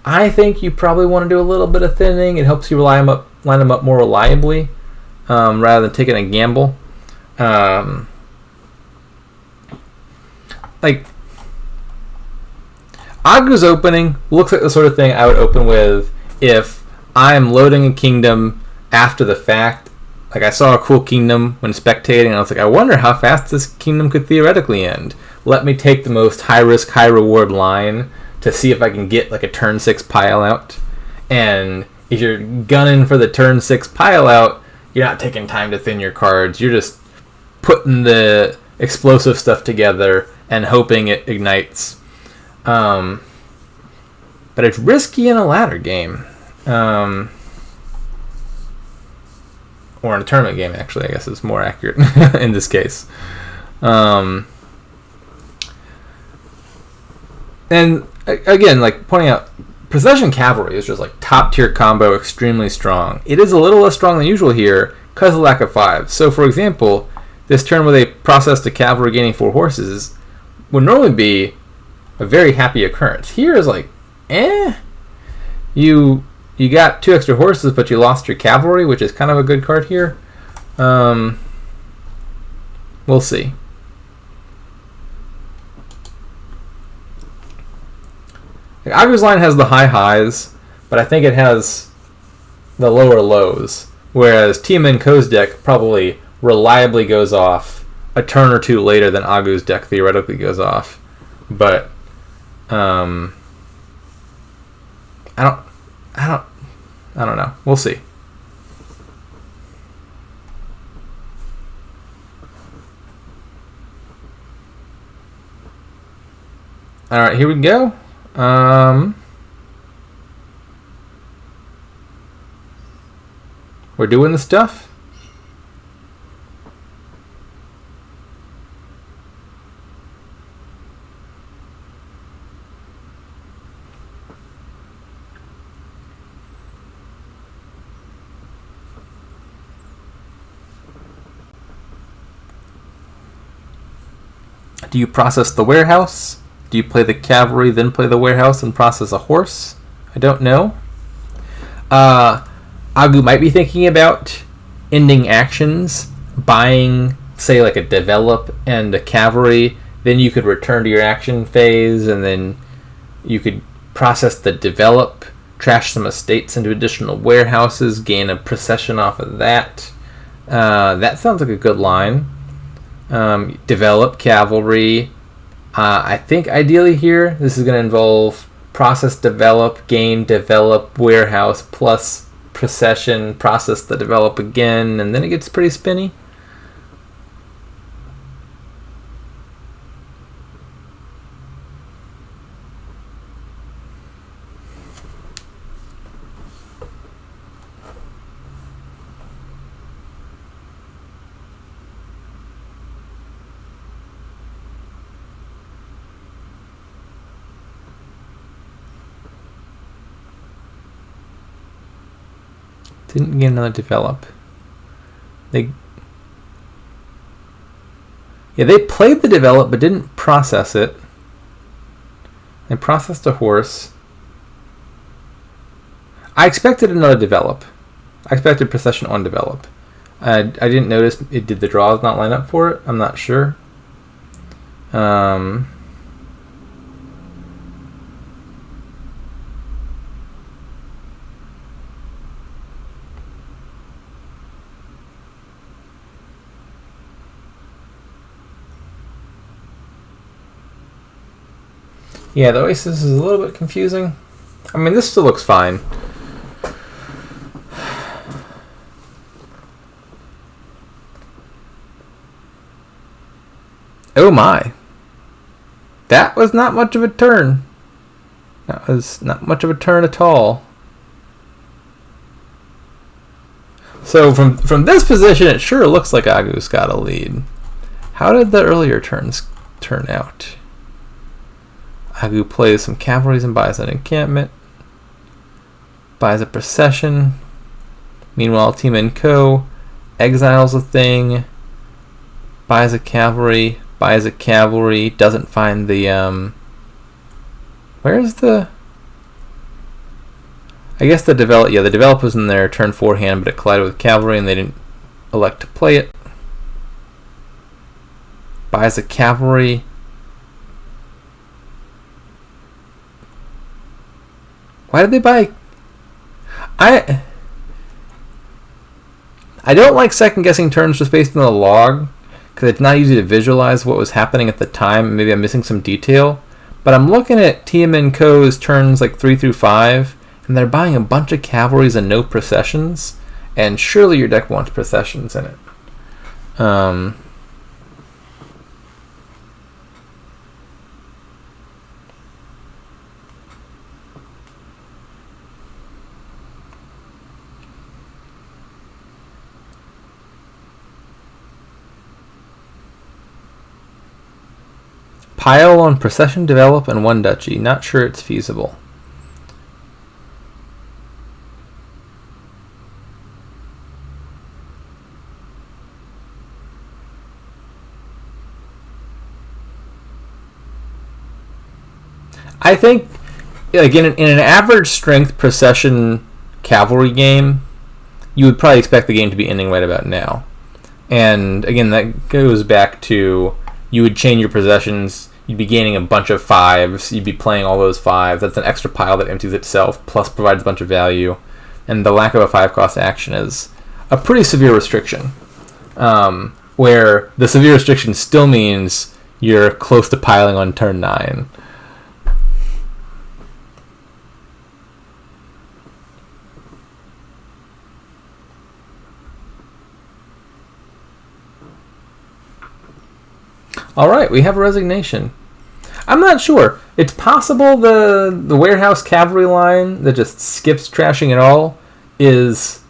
I think you probably want to do a little bit of thinning. It helps you line them up more reliably rather than taking a gamble. Like, Agoo's opening looks like the sort of thing I would open with if I'm loading a kingdom after the fact. Like, I saw a cool kingdom when spectating, and I was like, I wonder how fast this kingdom could theoretically end. Let me take the most high-risk, high-reward line to see if I can get, like, a turn 6 pile-out. And if you're gunning for the turn 6 pile-out, you're not taking time to thin your cards. You're just putting the explosive stuff together and hoping it ignites. But it's risky in a ladder game. Or in a tournament game, actually, I guess is more accurate in this case. And again, like pointing out, Procession Cavalry is just like top tier combo, extremely strong. It is a little less strong than usual here because of the lack of 5. So, for example, this turn where they processed a Cavalry gaining 4 horses would normally be a very happy occurrence. Here is like, you you got 2 extra horses, but you lost your cavalry, which is kind of a good card here. We'll see. Agoo's line has the high highs, but I think it has the lower lows. Whereas tmnko's deck probably reliably goes off a turn or 2 later than Agoo's deck theoretically goes off. But I don't know. We'll see. All right, here we go. We're doing the stuff. Do you process the warehouse? Do you play the cavalry, then play the warehouse and process a horse? I don't know. Agoo might be thinking about ending actions, buying, say, like a develop and a cavalry. Then you could return to your action phase, and then you could process the develop, trash some estates into additional warehouses, gain a procession off of that. That sounds like a good line. Develop cavalry. I think ideally here, this is going to involve process, develop, gain, develop, warehouse, plus procession, process the develop again, and then it gets pretty spinny. Didn't get another develop. They played the develop but didn't process it. They processed a horse. I expected another develop. I expected procession on develop. I didn't notice it did the draws not line up for it. I'm not sure. Yeah, the Oasis is a little bit confusing. I mean, this still looks fine. Oh my. That was not much of a turn. That was not much of a turn at all. So from this position, it sure looks like Agoo's got a lead. How did the earlier turns turn out? Agoo plays some cavalries and buys an encampment. Buys a procession. Meanwhile, tmnko exiles a thing. Buys a cavalry. Buys a cavalry. Doesn't find the where's the? I guess the develop. Yeah, the develop was in their turn 4 hand, but it collided with cavalry, and they didn't elect to play it. Buys a cavalry. Why did they buy? I don't like second guessing turns just based on the log, because it's not easy to visualize what was happening at the time. Maybe I'm missing some detail. But I'm looking at tmnko's turns like 3 through 5, and they're buying a bunch of cavalries and no processions. And surely your deck wants processions in it. Pile on procession, develop, and 1 duchy. Not sure it's feasible. I think, again, in an average strength procession cavalry game, you would probably expect the game to be ending right about now. And again, that goes back to you would chain your possessions, you'd be gaining a bunch of 5s, you'd be playing all those 5s. That's an extra pile that empties itself, plus provides a bunch of value. And the lack of a 5-cost action is a pretty severe restriction, where the severe restriction still means you're close to piling on turn 9. All right, we have a resignation. I'm not sure. It's possible the warehouse cavalry line that just skips trashing it all is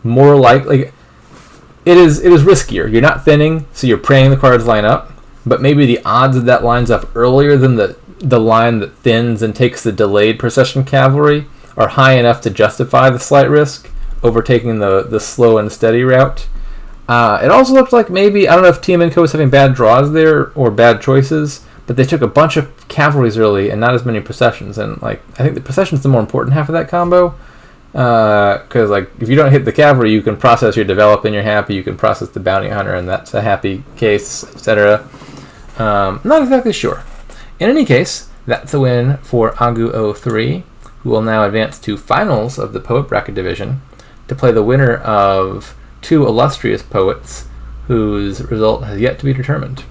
more like it is riskier. You're not thinning, so you're praying the cards line up, but maybe the odds that that lines up earlier than the line that thins and takes the delayed procession cavalry are high enough to justify the slight risk overtaking the slow and steady route. It also looked like maybe, I don't know if tmnko was having bad draws there or bad choices, but they took a bunch of cavalries early and not as many processions. And I think the procession's the more important half of that combo, because if you don't hit the cavalry, you can process your develop and you're happy. You can process the bounty hunter and that's a happy case, etc. Not exactly sure. In any case, that's a win for agoo03, who will now advance to finals of the Poet Bracket Division to play the winner of 2 illustrious poets whose result has yet to be determined.